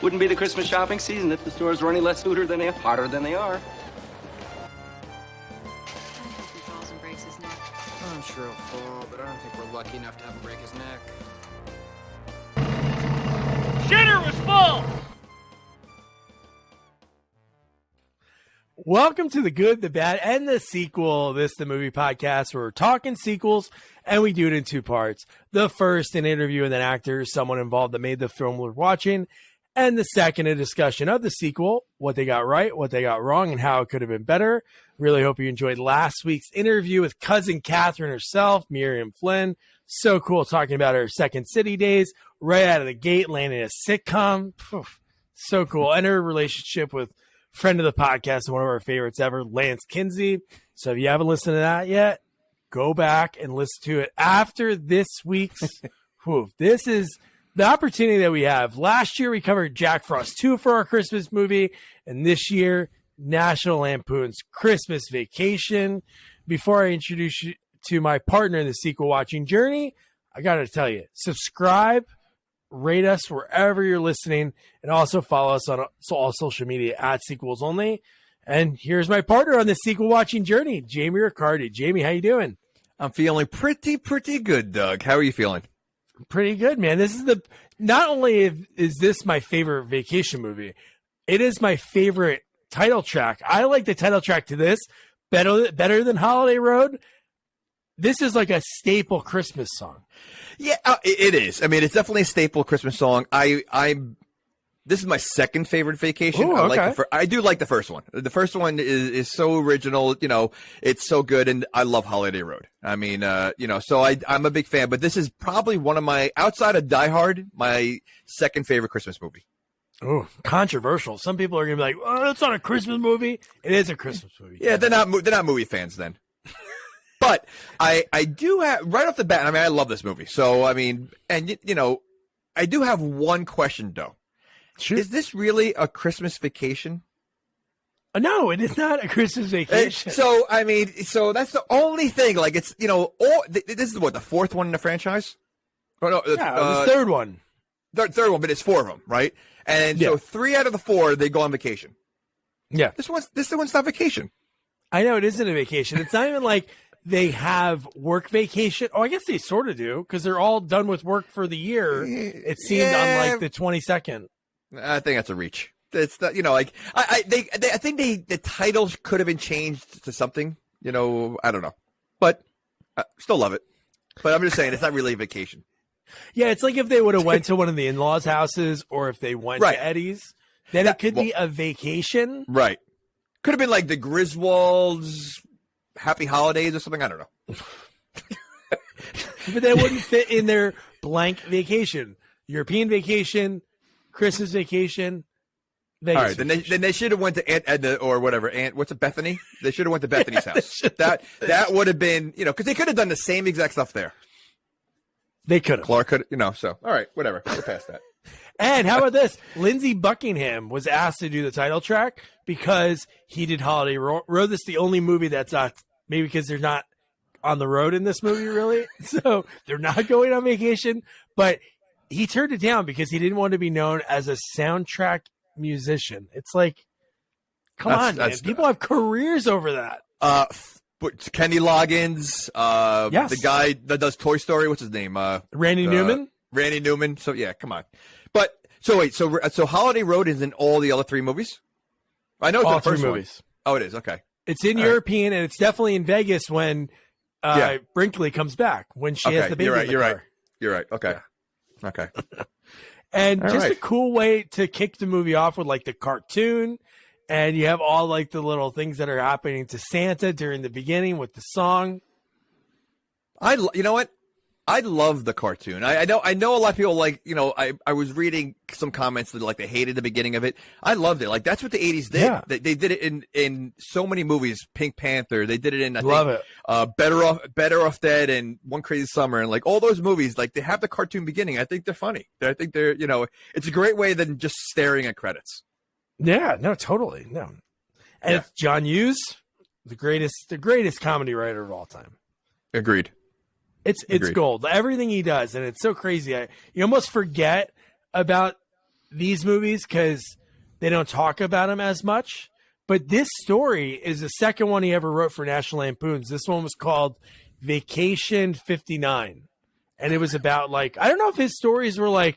Wouldn't be the Christmas shopping season if the stores were any less hotter than they are. He falls and breaks his neck. I'm sure he'll fall, but I don't think we're lucky enough to have him break his neck. Shitter was full! Welcome to the good, the bad, and the sequel. This is the movie podcast where we're talking sequels, and we do it in two parts. The first, an interview with an actor, someone involved that made the film we're watching, and the second, a discussion of the sequel, what they got right, what they got wrong, and how it could have been better. Really hope you enjoyed last week's interview with cousin Catherine herself, Miriam Flynn. So cool talking about her Second City days, right out of the gate, landing a sitcom. So cool. And her relationship with friend of the podcast and one of our favorites ever, Lance Kinsey. So if you haven't listened to that yet, go back and listen to it after this week's. This is the opportunity that we have. Last year, we covered Jack Frost 2 for our Christmas movie. And this year, National Lampoon's Christmas Vacation. Before I introduce you to my partner in the sequel watching journey, I got to tell you, subscribe, rate us wherever you're listening, and also follow us on all social media at Sequels Only. And here's my partner on the sequel watching journey, Jamie Riccardi. Jamie, how you doing? I'm feeling pretty good, Doug. How are you feeling? Pretty good, man. This is not only is this my favorite vacation movie, it is my favorite title track. I like the title track to this better than Holiday Road. This is like a staple Christmas song. Yeah, it is. I mean, it's definitely a staple Christmas song. This is my second favorite vacation. Ooh, okay. I do like the first one. The first one is so original. You know, it's so good, and I love Holiday Road. I mean, so I'm a big fan. But this is probably one of my, outside of Die Hard, my second favorite Christmas movie. Oh, controversial. Some people are gonna be like, "Oh, it's not a Christmas movie." It is a Christmas movie. Yeah, they're not movie fans then. But I do have, right off the bat, I mean, I love this movie. So, I mean, and, I do have one question, though. Sure. Is this really a Christmas vacation? No, it is not a Christmas vacation. So, I mean, that's the only thing. Like, it's, this is what, the fourth one in the franchise? Oh, no, the third one. Third one, but it's four of them, right? And so 3 out of the 4, they go on vacation. Yeah. This one's not vacation. I know, it isn't a vacation. It's not even like they have work vacation. Oh, I guess they sort of do, because they're all done with work for the year. It seemed on like the 22nd. I think that's a reach. It's not, I think the titles could have been changed to something, I don't know, but I still love it. But I'm just saying, it's not really a vacation. Yeah, it's like if they would have went to one of the in-laws' houses, or if they went to Eddie's, then it could be a vacation. Right. Could have been like the Griswolds Happy Holidays or something. I don't know. But that wouldn't fit in their blank vacation. European vacation, Christmas vacation, Vegas. All right, then they should have went to Aunt Edna or whatever. What's it, Bethany? They should have went to Bethany's house. that would have been, because they could have done the same exact stuff there. They could have. Clark could, so all right, whatever. We're past that. And how about this? Lindsey Buckingham was asked to do the title track because he did Holiday Road. This is the only movie that's not, maybe because they're not on the road in this movie, really. So they're not going on vacation. But he turned it down because he didn't want to be known as a soundtrack musician. It's like, come on, man. People have careers over that. But Kenny Loggins, yes. The guy that does Toy Story, what's his name? Randy Newman. Randy Newman. So yeah, come on. But so wait, so Holiday Road is in all the other 3 movies? I know it's all in the first 3 movies. One. Oh, it is. Okay. It's in European, and it's definitely in Vegas when Brinkley comes back, when she has the baby. You're right. Okay. Yeah. Okay. And all just a cool way to kick the movie off with like the cartoon, and you have all like the little things that are happening to Santa during the beginning with the song. You know what? I love the cartoon. I know a lot of people like, I was reading some comments that like they hated the beginning of it. I loved it. Like that's what the 80s did. Yeah. They did it in so many movies. Pink Panther. They did it in Better Off Dead and One Crazy Summer, and like all those movies, like they have the cartoon beginning. I think they're funny. I think they're, it's a great way than just staring at credits. Yeah, no, totally. No. And it's John Hughes, the greatest comedy writer of all time. Agreed. It's gold. Everything he does, and it's so crazy. You almost forget about these movies because they don't talk about them as much. But this story is the second one he ever wrote for National Lampoons. This one was called Vacation 59. And it was about I don't know if his stories were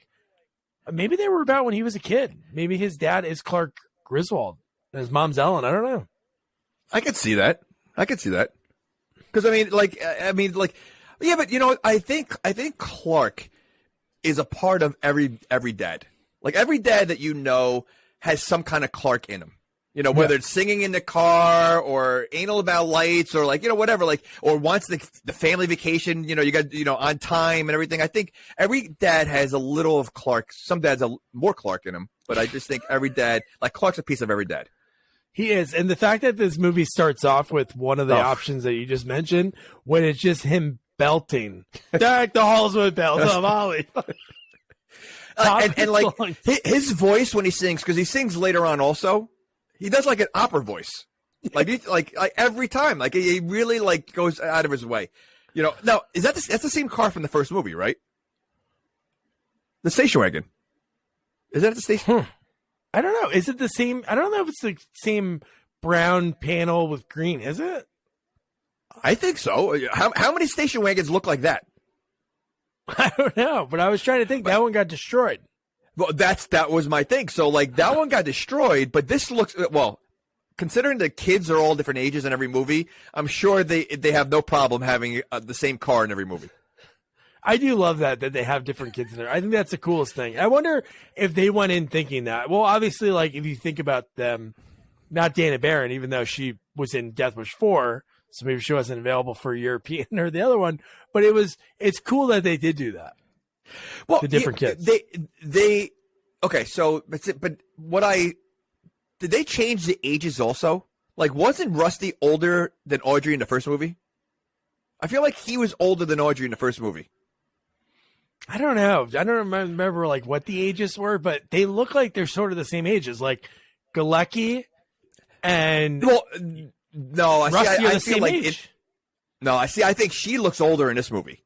maybe they were about when he was a kid. Maybe his dad is Clark Griswold and his mom's Ellen. I don't know. I could see that. Because yeah, but I think Clark is a part of every dad. Like every dad that has some kind of Clark in him. Whether it's singing in the car or anal about lights or whatever, or wants the family vacation, you got, on time and everything. I think every dad has a little of Clark. Some dads have more Clark in them, but I just think every dad, Clark's a piece of every dad. He is. And the fact that this movie starts off with one of the options that you just mentioned, when it's just him belting, deck the halls with bells of Holly. His voice when he sings, because he sings later on also, he does an opera voice, every time, he really goes out of his way, Now is that's the same car from the first movie, right? The station wagon. Is that the station? I don't know. Is it the same? I don't know if it's the same brown panel with green. Is it? I think so. How many station wagons look like that? I don't know, but I was trying to think. That one got destroyed. Well, that was my thing. So that one got destroyed, but this looks considering the kids are all different ages in every movie, I'm sure they have no problem having the same car in every movie. I do love that they have different kids in there. I think that's the coolest thing. I wonder if they went in thinking that. Well, obviously, if you think about them, not Dana Barron, even though she was in Death Wish 4, so maybe she wasn't available for European or the other one, but it's cool that they did do that. Well, the different kids. Okay, so but did they change the ages also? Wasn't Rusty older than Audrey in the first movie? I feel like he was older than Audrey in the first movie. I don't know. I don't remember what the ages were, but they look like they're sort of the same ages. Galecki and no, Rusty are the feel same like age. I think she looks older in this movie.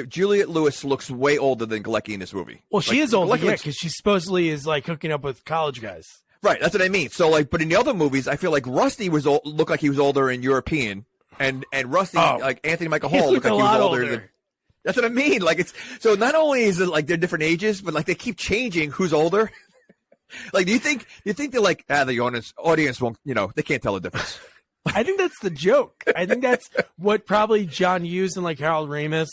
Juliette Lewis looks way older than Galecki in this movie. Well, she is older, because she supposedly is hooking up with college guys. Right, that's what I mean. So, but in the other movies, I feel like Rusty looked like he was older in European, and Rusty, Anthony Michael Hall, looked like he was older than. That's what I mean. So not only is it they're different ages, but they keep changing who's older. Do you think they're the audience won't, they can't tell the difference. I think that's the joke. I think that's what probably John Hughes and Harold Ramis,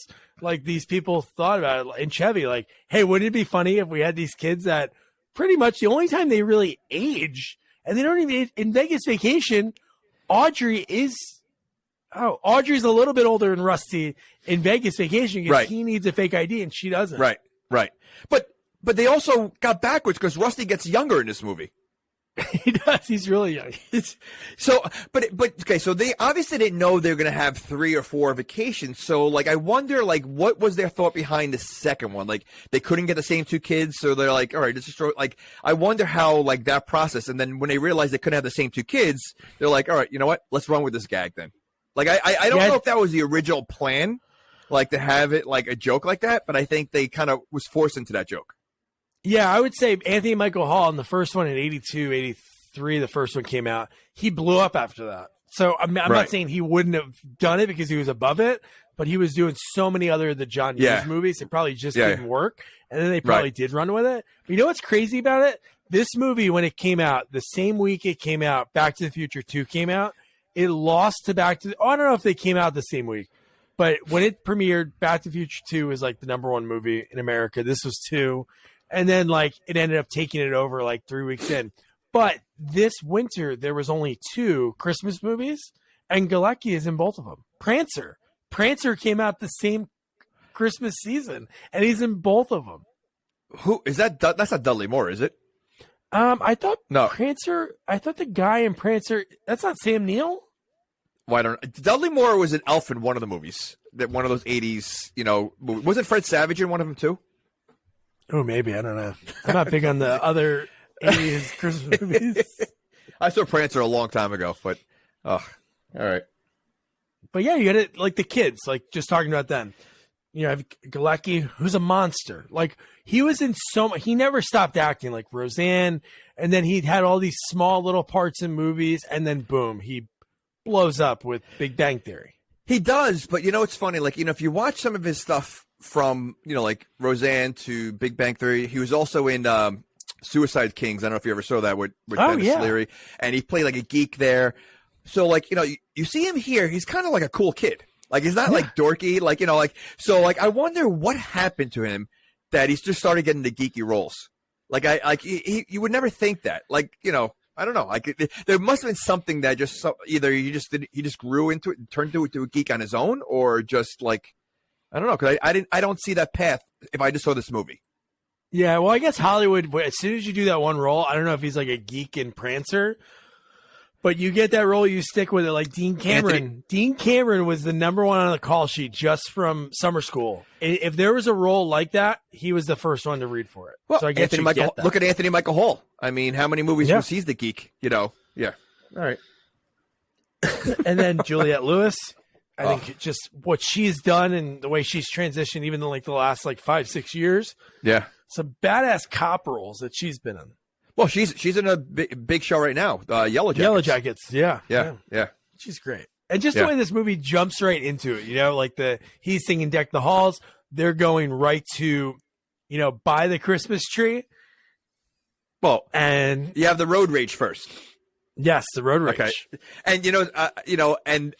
these people thought about it, and Chevy, hey, wouldn't it be funny if we had these kids that pretty much the only time they really age, and they don't even, in Vegas Vacation, Audrey's a little bit older than Rusty in Vegas Vacation because he needs a fake ID and she doesn't. Right. But they also got backwards because Rusty gets younger in this movie. He does. He's really young. Okay. So they obviously didn't know they were going to have 3 or 4 vacations. So I wonder what was their thought behind the second one? They couldn't get the same 2 kids, so they're all right, let's just I wonder how that process. And then when they realized they couldn't have the same 2 kids, they're all right, you know what? Let's run with this gag then. I don't know if that was the original plan, to have it a joke like that, but I think they kind of was forced into that joke. Yeah, I would say Anthony Michael Hall in the first one in 82, 83, the first one came out. He blew up after that. So I'm not saying he wouldn't have done it because he was above it, but he was doing so many other of the John Hughes movies. It probably just didn't work. And then they probably did run with it. But you know what's crazy about it? This movie, when it came out, the same week it came out, Back to the Future 2 came out. It lost to I don't know if they came out the same week, but when it premiered, Back to the Future 2 was the number 1 movie in America. This was 2. And then it ended up taking it over 3 weeks in. But this winter, there was only 2 Christmas movies, and Galecki is in both of them. Prancer came out the same Christmas season, and he's in both of them. Who is that? That's not Dudley Moore, is it? I thought no. Prancer. I thought the guy in Prancer. That's not Sam Neill. Why don't Dudley Moore was an elf in one of the movies? That one of those 80s, movies. Wasn't Fred Savage in one of them too? Oh, maybe. I don't know. I'm not big on the other 80s Christmas movies. I saw Prancer a long time ago, but all right. But yeah, you had it the kids, just talking about them. you know, Galecki, who's a monster. Like, he was in he never stopped acting, like Roseanne, and then he had all these small little parts in movies, and then boom, he blows up with Big Bang Theory. He does, but you know, it's funny. Like, you know, if you watch some of his stuff from, you know, like Roseanne to Big Bang Theory, he was also in Suicide Kings. I don't know if you ever saw that with Dennis Leary, and he played like a geek there. So, like, you know, you see him here, he's kind of like a cool kid. Like, he's not like dorky, like, you know, like, so like, I wonder what happened to him that he's just started getting the geeky roles. Like, you would never think that. Like, you know, I don't know. Like, there must have been something that just either he just grew into it and turned into a geek on his own, or just like, I don't know, because I don't see that path if I just saw this movie. Yeah, well, I guess Hollywood, as soon as you do that one role, I don't know if he's like a geek and Prancer, but you get that role, you stick with it. Like Dean Cameron. Dean Cameron was the number one on the call sheet just from summer school. If there was a role like that, he was the first one to read for it. Well, so I guess look at Anthony Michael Hall. I mean, how many movies was he the geek? You know? Yeah. All right. And then Juliette Lewis. I think just what she's done and the way she's transitioned, even in like the last like 5-6 years. Yeah. Some badass cop roles that she's been in. Well, she's in a big show right now, Yellow Jackets. Yellow Jackets, yeah. She's great. And just the way this movie jumps right into it, you know, like he's singing Deck the Halls. They're going right to, you know, buy the Christmas tree. Well, and you have the road rage first. Yes, the road rage. Okay. And,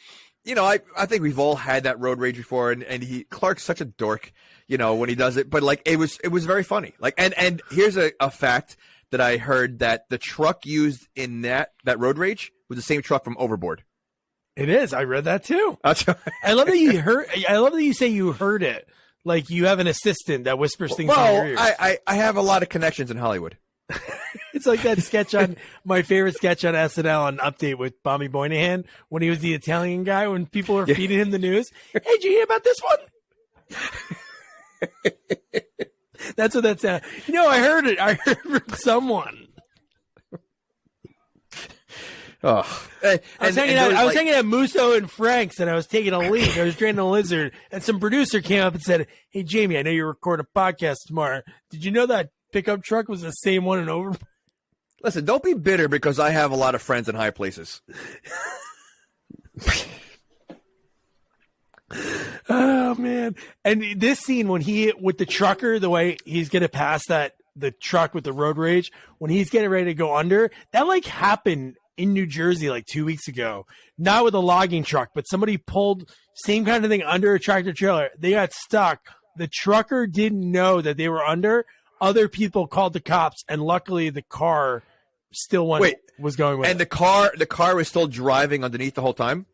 I think we've all had that road rage before, and Clark's such a dork, you know, when he does it, but like, it was very funny. Like, and here's a fact that I heard, that the truck used in that road rage was the same truck from Overboard. It is. I read that too. I love that you say you heard it. Like you have an assistant that whispers things in your ears. I have a lot of connections in Hollywood. It's like that sketch on my favorite sketch on SNL on Update with Bobby Moynihan when he was the Italian guy, when people were feeding him the news. Hey, did you hear about this one? That's what that sounds. You know, I heard it. I heard from someone. Oh, I was hanging at Musso and Frank's, and I was taking a leak. I was draining a lizard, and some producer came up and said, "Hey, Jamie, I know you're recording a podcast tomorrow. Did you know that pickup truck was the same one in Overboard?" Listen, don't be bitter because I have a lot of friends in high places. Oh man! And this scene when with the trucker, the way he's gonna pass the truck with the road rage, when he's getting ready to go under, that like happened in New Jersey like 2 weeks ago. Not with a logging truck, but somebody pulled same kind of thing under a tractor trailer. They got stuck. The trucker didn't know that they were under. Other people called the cops, and luckily the car still was going with and it. the car was still driving underneath the whole time.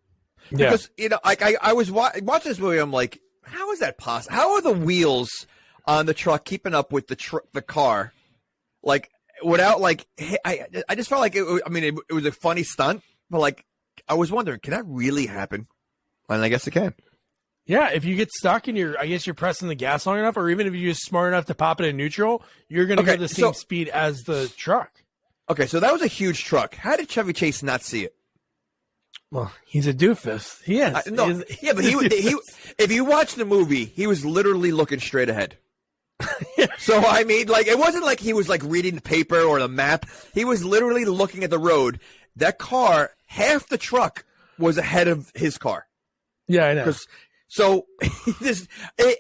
Yeah. Because, you know, I was watching this movie. I'm like, how is that possible? How are the wheels on the truck keeping up with the car? Like, without, like, I just felt like it was a funny stunt, but, like, I was wondering, can that really happen? And I guess it can. Yeah, if you get stuck and you're pressing the gas long enough, or even if you're just smart enough to pop it in neutral, you're going to go the same speed as the truck. Okay, so that was a huge truck. How did Chevy Chase not see it? Well, he's a doofus. He is. But if you watch the movie, he was literally looking straight ahead. So, I mean, like, it wasn't like he was, like, reading the paper or the map. He was literally looking at the road. That car, half the truck was ahead of his car. Yeah, I know. So,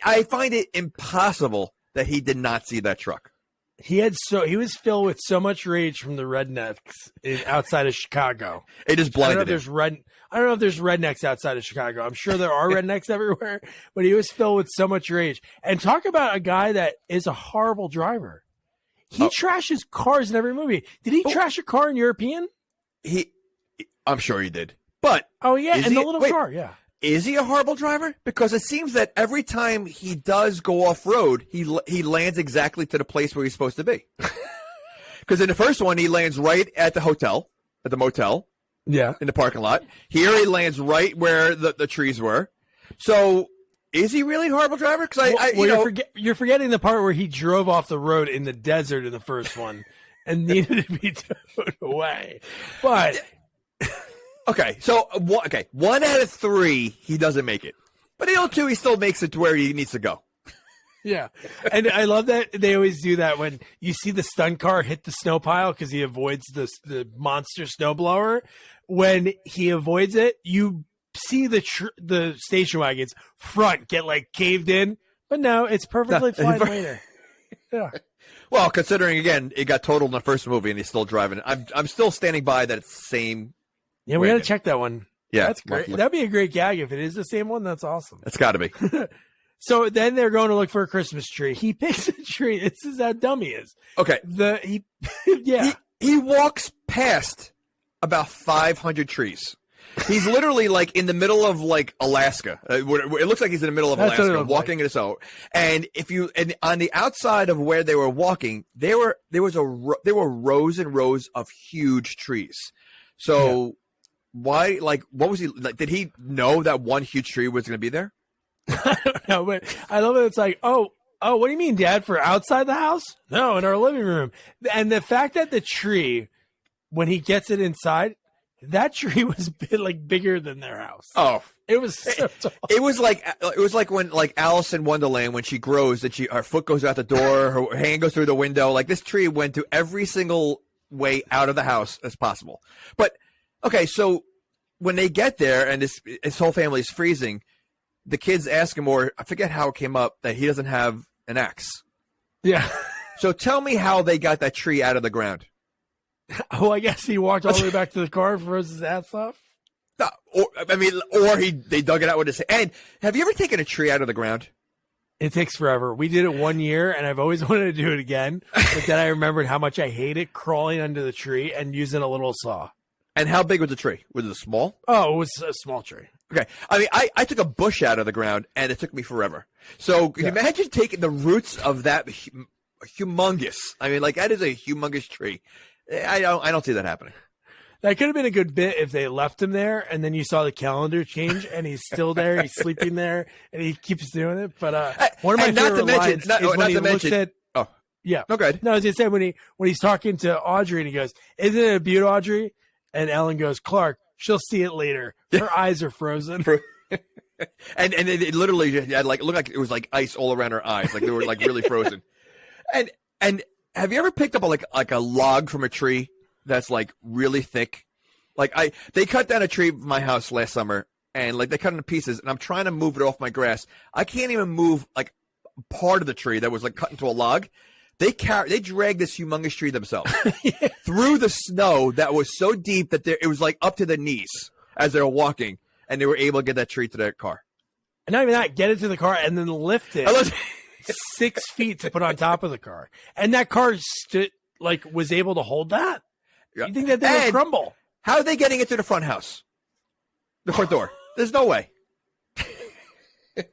I find it impossible that he did not see that truck. He was filled with so much rage from the rednecks outside of Chicago. It just blinded him. I don't know if there's rednecks outside of Chicago. I'm sure there are rednecks everywhere, but he was filled with so much rage. And talk about a guy that is a horrible driver. He trashes cars in every movie. Did he trash a car in European? I'm sure he did. But the little car, yeah. Is he a horrible driver? Because it seems that every time he does go off road, he lands exactly to the place where he's supposed to be. Because in the first one, he lands right at the motel. Yeah. In the parking lot. Here he lands right where the trees were. So is he really a horrible driver? Because you're forgetting the part where he drove off the road in the desert in the first one and needed to be towed away. But Okay, so 1 out of 3, he doesn't make it. But too, he still makes it to where he needs to go. Yeah. And I love that they always do that when you see the stunt car hit the snow pile because he avoids the monster snowblower. When he avoids it, you see the station wagon's front get like caved in, but no, it's perfectly fine later. Yeah. Well, considering again, it got totaled in the first movie and he's still driving it. I'm still standing by that it's the same. Yeah, we got to check that one. Yeah. That's great. That'd be a great gag if it is the same one. That's awesome. It's got to be. So then they're going to look for a Christmas tree. He picks a tree. This is how dumb he is. Okay. He walks past about 500 trees. He's literally like in the middle of like Alaska. It looks like he's in the middle of Alaska, walking in his own. And on the outside of where they were walking, there were rows and rows of huge trees. So why, like, what was he like? Did he know that one huge tree was going to be there? I don't know, but I love it. It's like, oh, what do you mean, Dad? For outside the house? No, in our living room. And the fact that the tree, when he gets it inside, that tree was bigger than their house. Oh, it was so tall. It was like when like Alice in Wonderland, when she grows, that her foot goes out the door, her hand goes through the window. Like this tree went to every single way out of the house as possible. But okay, so when they get there and his whole family is freezing, the kids ask him, or I forget how it came up, that he doesn't have an axe. Yeah. So tell me how they got that tree out of the ground. Oh, I guess he walked all the way back to the car and froze his ass off. No, or they dug it out with his hand. And have you ever taken a tree out of the ground? It takes forever. We did it 1 year, and I've always wanted to do it again. But then I remembered how much I hate it, crawling under the tree and using a little saw. And how big was the tree? Was it small? Oh, it was a small tree. Okay. I mean, I took a bush out of the ground, and it took me forever. So can you imagine taking the roots of that humongous? I mean, like, that is a humongous tree. I don't see that happening. That could have been a good bit if they left him there, and then you saw the calendar change, and he's still there, he's sleeping there, and he keeps doing it. But one of my favorite lines is when he looks at. Oh, yeah, no good. No, as I said, when he's talking to Audrey, and he goes, "Isn't it a beaut, Audrey?" And Ellen goes, "Clark, she'll see it later. Her eyes are frozen." and it literally looked like it was like ice all around her eyes, like they were like really frozen. And have you ever picked up like a log from a tree that's like really thick? Like they cut down a tree from my house last summer, and like they cut it into pieces, and I'm trying to move it off my grass. I can't even move like part of the tree that was like cut into a log. They dragged this humongous tree themselves through the snow that was so deep that it was like up to the knees as they were walking, and they were able to get that tree to their car. And not even that, get it to the car and then lift it 6 feet to put on top of the car. And that car was able to hold that? Yeah. You think that they would crumble? How are they getting it to the front house? The front door? There's no way. A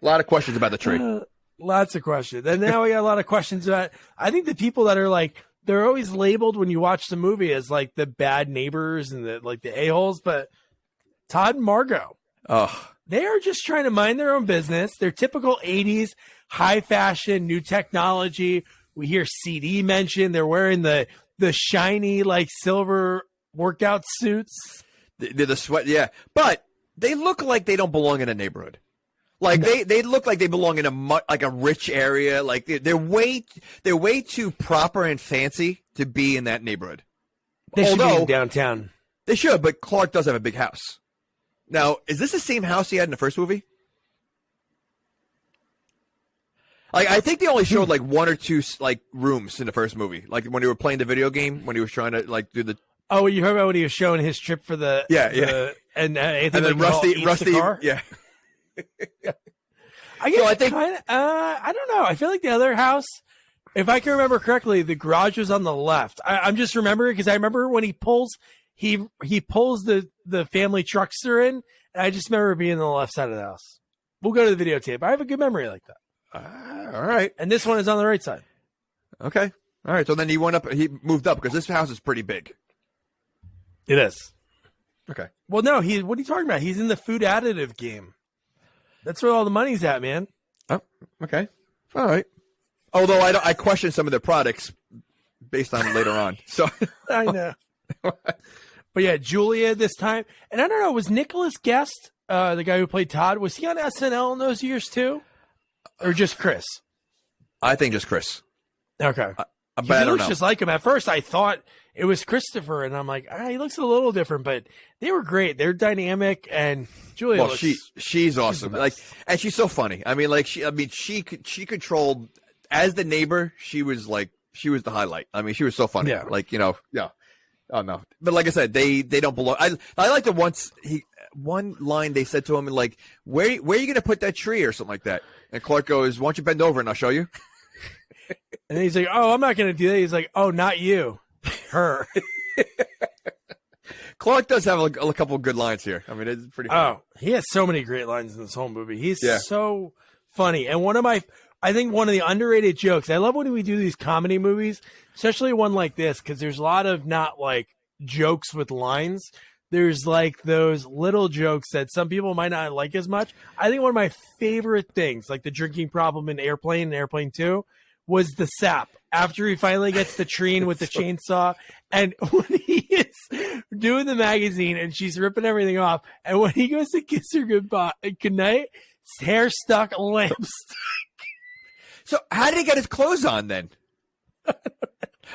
lot of questions about the tree. Lots of questions. And now we got a lot of questions about, I think the people that are like, they're always labeled when you watch the movie as like the bad neighbors and the a-holes, but Todd and Margot, they are just trying to mind their own business. They're typical 80s, high fashion, new technology. We hear CD mentioned. They're wearing the shiny, like silver workout suits. They're the sweat. Yeah. But they look like they don't belong in a neighborhood. Like they look like they belong in a rich area. Like they're way too proper and fancy to be in that neighborhood. They should be in downtown. They should, but Clark does have a big house. Now, is this the same house he had in the first movie? Like, I think they only showed like one or two like rooms in the first movie. Like when they were playing the video game, when he was trying to like do the. Oh, you heard about when he was showing his trip for the and then Rusty, the car? Yeah. I guess I don't know. I feel like the other house, if I can remember correctly, the garage was on the left. I'm just remembering because I remember when he pulls the family truckster in, and I just remember being on the left side of the house. We'll go to the videotape. I have a good memory like that. All right. And this one is on the right side. Okay. All right. So then he moved up because this house is pretty big. It is. Okay. Well, no, what are you talking about? He's in the food additive game. That's where all the money's at, man. Oh, okay. All right. Although I question some of their products based on later on. So I know. But yeah, Julia this time. And I don't know, was Nicholas Guest the guy who played Todd, was he on SNL in those years too, or just Chris? I think just Chris. Okay, but he I don't looks know. just like him. At first, I thought it was Christopher, and I'm like, he looks a little different, but they were great. They're dynamic, and Julia. Well, she's awesome. the Like, best. and she's so funny. I mean, like she controlled as the neighbor. She was the highlight. I mean, she was so funny. Yeah. Like, yeah. Oh no, but like I said, they don't belong. I like the one line they said to him, like, where are you going to put that tree or something like that? And Clark goes, "Why don't you bend over and I'll show you." And then he's like, "Oh, I'm not going to do that." He's like, "Oh, not you, her." Clark does have a couple of good lines here. I mean, it's pretty funny. Oh, he has so many great lines in this whole movie. He's Yeah. so funny. And I think one of the underrated jokes, I love when we do these comedy movies, especially one like this, because there's a lot of not like jokes with lines. There's like those little jokes that some people might not like as much. I think one of my favorite things, like the drinking problem in Airplane 2, was the sap. After he finally gets the tree in with the chainsaw, and when he is doing the magazine and she's ripping everything off, and when he goes to kiss her goodnight, his hair stuck lamps. So how did he get his clothes on then?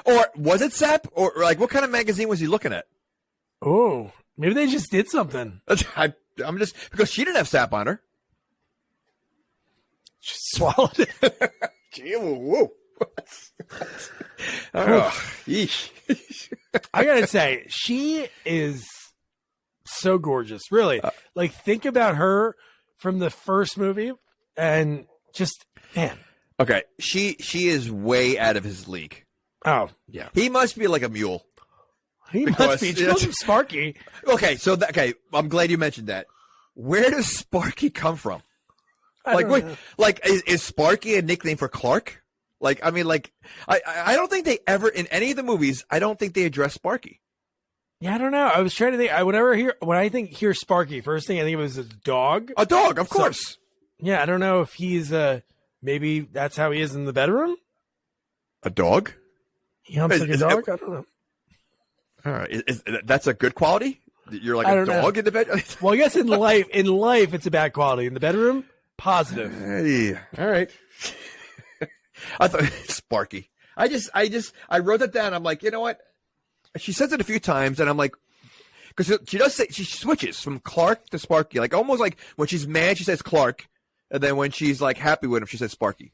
Or was it sap? Or like what kind of magazine was he looking at? Oh, maybe they just did something. I'm just because she didn't have sap on her. She swallowed it. Gee, whoa. Oh, yeesh. I gotta say, she is so gorgeous. Really, like think about her from the first movie, and just man. Okay, she is way out of his league. Oh yeah, He must be like a mule. he because- must be. She calls him Sparky. Okay, so I'm glad you mentioned that. Where does Sparky come from? I Like, don't know. is Sparky a nickname for Clark? Like, I mean, like, I don't think they ever in any of the movies. I don't think they address Sparky. Yeah, I don't know. I was trying to think. When I hear Sparky, first thing I think it was a dog. A dog, of So- course. Yeah, I don't know if he's maybe that's how he is in the bedroom. A dog. He humps like a Is- dog. I don't know. All right, that's a good quality. You're like I a don't know. dog in the bed. Well, I guess in life, it's a bad quality. In the bedroom, positive. Hey, all right. I thought Sparky. I wrote that down. I'm like, you know what? She says it a few times, and I'm like, because she does say she switches from Clark to Sparky, like almost like when she's mad, she says Clark, and then when she's like happy with him, she says Sparky.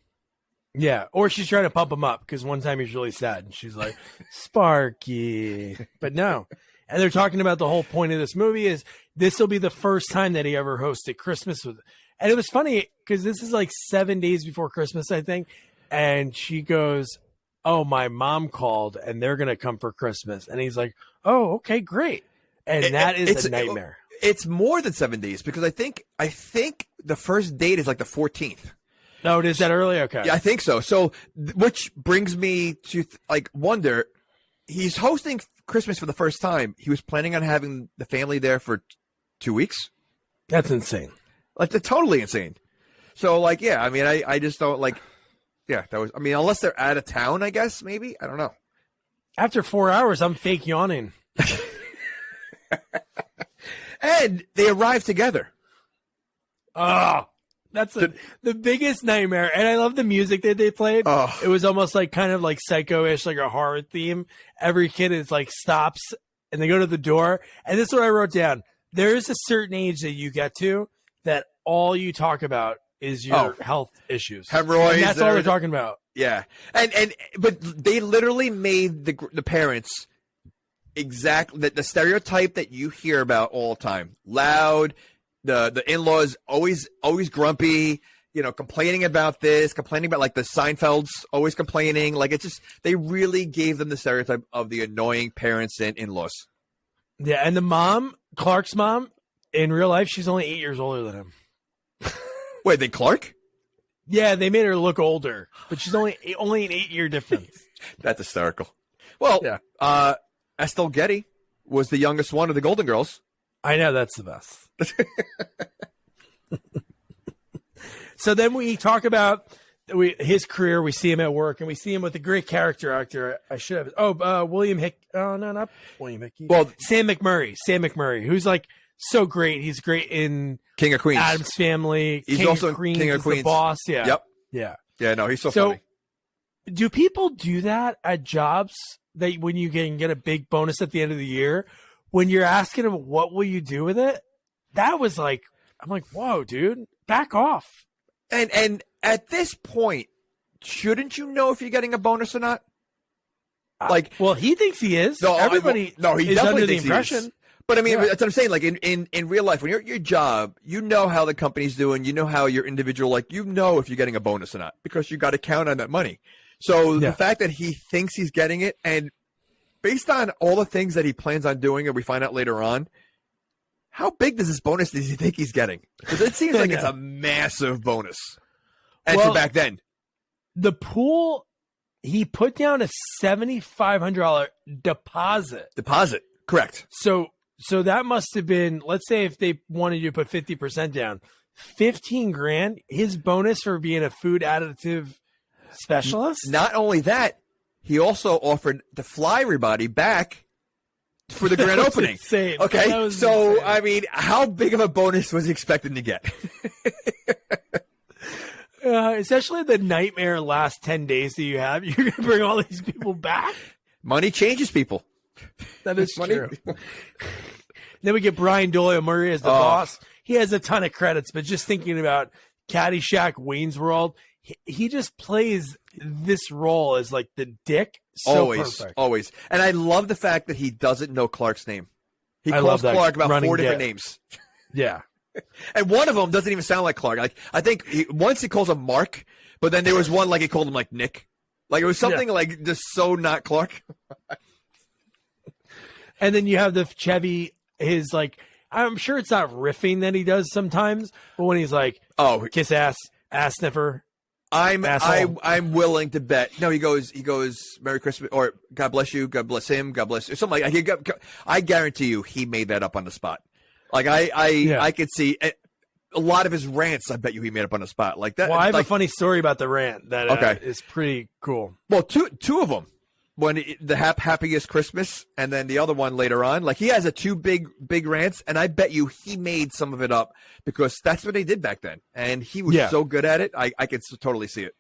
Yeah, or she's trying to pump him up because one time he's really sad, and she's like, Sparky. But no. And they're talking about the whole point of this movie is this will be the first time that he ever hosted Christmas with. And it was funny because this is like 7 days before Christmas, I think. And she goes, "Oh, my mom called and they're going to come for Christmas." And he's like, "Oh, okay, great." And that is a nightmare. It's more than 7 days because I think the first date is like the 14th. No, it is that early? Okay. Yeah, I think so. So, which brings me to wonder, he's hosting Christmas for the first time. He was planning on having the family there for 2 weeks. That's insane. Like, they're totally insane. So, like, yeah, I mean, I just don't like, yeah, that was, I mean, unless they're out of town, I guess, maybe. I don't know. After 4 hours, I'm fake yawning. And they arrived together. Oh, that's the biggest nightmare. And I love the music that they played. Oh. It was almost like kind of like psycho-ish, like a horror theme. Every kid is like stops and they go to the door. And this is what I wrote down. There is a certain age that you get to that all you talk about is your health issues. Hemorrhoids. And that's all they're talking about. Yeah. But they literally made the parents exactly the stereotype that you hear about all the time. Loud, the in-laws always grumpy, complaining about this, complaining about like the Seinfelds, always complaining. Like it's just they really gave them the stereotype of the annoying parents and in-laws. Yeah, and the mom, Clark's mom, in real life, she's only 8 years older than him. Wait, they Clark? Yeah, they made her look older, but she's only an 8-year difference. That's hysterical. Well, Yeah. Estelle Getty was the youngest one of the Golden Girls. I know, that's the best. So then we talk about his career. We see him at work, and we see him with a great character actor. I should have. William Hick. Oh no, not William Hickey. Well, Sam McMurray. Sam McMurray, who's like so great. He's great in King of Queens. Addams Family. He's King also of Queens. King of is Queens. The boss. Yeah. Yep. Yeah. Yeah, no, he's so So, funny. do people do that at jobs that when you can get a big bonus at the end of the year, when you're asking them, what will you do with it? That was like, I'm like, whoa, dude, back off. And at this point, shouldn't you know if you're getting a bonus or not? Like, well, he thinks he is. no, Everybody no, he is definitely under the thinks he is. impression. But I mean, Yeah. that's what I'm saying. Like in real life, when you're at your job, you know how the company's doing. You know how your individual, like, you know if you're getting a bonus or not because you got to count on that money. So Yeah. the fact that he thinks he's getting it, and based on all the things that he plans on doing, and we find out later on, how big does this bonus does he think he's getting? Because it seems like it's a massive bonus. And Well, for back then, The pool, he put down a $7,500 deposit. correct. So that must have been, let's say if they wanted you to put 50% down, 15 grand, his bonus for being a food additive specialist. Not only that, he also offered to fly everybody back for the grand That was opening. insane. Okay, That was so insane. I mean, how big of a bonus was he expecting to get? Especially the nightmare last 10 days that you have. You're going to bring all these people back? Money changes people. That is Money. true. Then we get Brian Doyle Murray as the boss. He has a ton of credits, but just thinking about Caddyshack, Wayne's World, he just plays this role as like the dick. So perfect. Always. And I love the fact that he doesn't know Clark's name. He I calls love that Clark about running 4 different gag. names. Yeah. And one of them doesn't even sound like Clark. Like, I think once he calls him Mark, but then there was one like he called him like Nick. Like it was something like just so not Clark. And then you have the Chevy, his like, I'm sure it's not riffing that he does sometimes, but when he's like, Oh, kiss ass sniffer. I'm willing to bet. No, he goes Merry Christmas or God bless you, God bless him, God bless or something like that. I guarantee you he made that up on the spot. Like I could see a lot of his rants. I bet you he made up on the spot like that. Well, I have like, a funny story about the rant that is pretty cool. Well, two of them. When the happiest Christmas, and then the other one later on. Like he has two big rants, and I bet you he made some of it up because that's what they did back then, and he was so good at it. I could totally see it.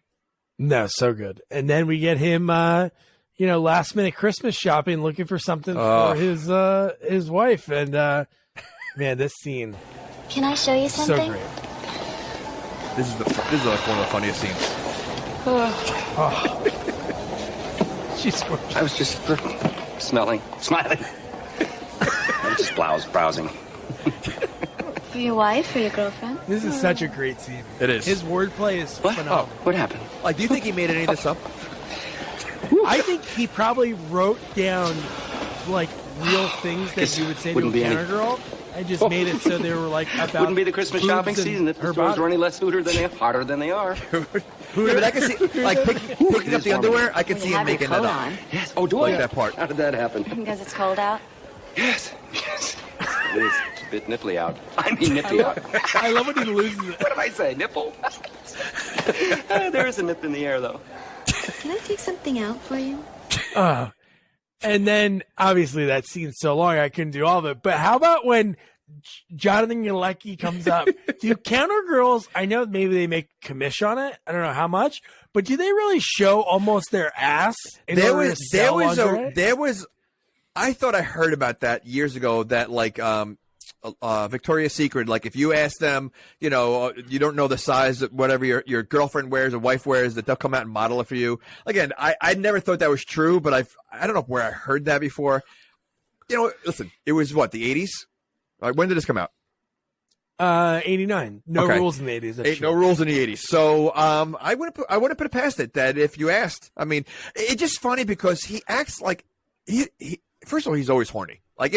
No, so good. And then we get him, last minute Christmas shopping, looking for something for his wife, and man, this scene. Can I show you something? So great. This is like one of the funniest scenes. She's gorgeous. I was just smiling. I'm just browsing. For your wife or your girlfriend? This is such a great scene. It is. His wordplay is What? phenomenal. Oh, what happened? Like, do you think he made any of this up? I think he probably wrote down like real things that you would say to a Wouldn't be any- counter girl and just made it so they were like about Wouldn't be the Christmas boobs shopping and season if the her stores body. were any less hotter than they are. Yeah, but I can see, like, picking up the underwear, I can see You him have your making coat that up. on Yes. Oh, do Like I? that part. How did that happen? because it's cold out. Yes. It is. It's a bit nipply out. I mean nippy out. I love when he loses it. What did I say? Nipple? There is a nip in the air, though. Can I take something out for you? And then obviously that scene's so long I couldn't do all of it. But how about when Jonathan Galecki comes up? Do counter girls? I know maybe they make commission on it. I don't know how much, but do they really show almost their ass? There was. I thought I heard about that years ago. That like Victoria's Secret, like if you ask them, you don't know the size of whatever your girlfriend wears or wife wears, that they'll come out and model it for you. Again, I never thought that was true, but I don't know where I heard that before. Listen, it was what, the 80s? Like, when did this come out? 89. No rules in the 80s. That's No true. rules in the 80s. So I wouldn't put it past it that if you asked, I mean, it's just funny because he acts like he first of all, he's always horny. Like,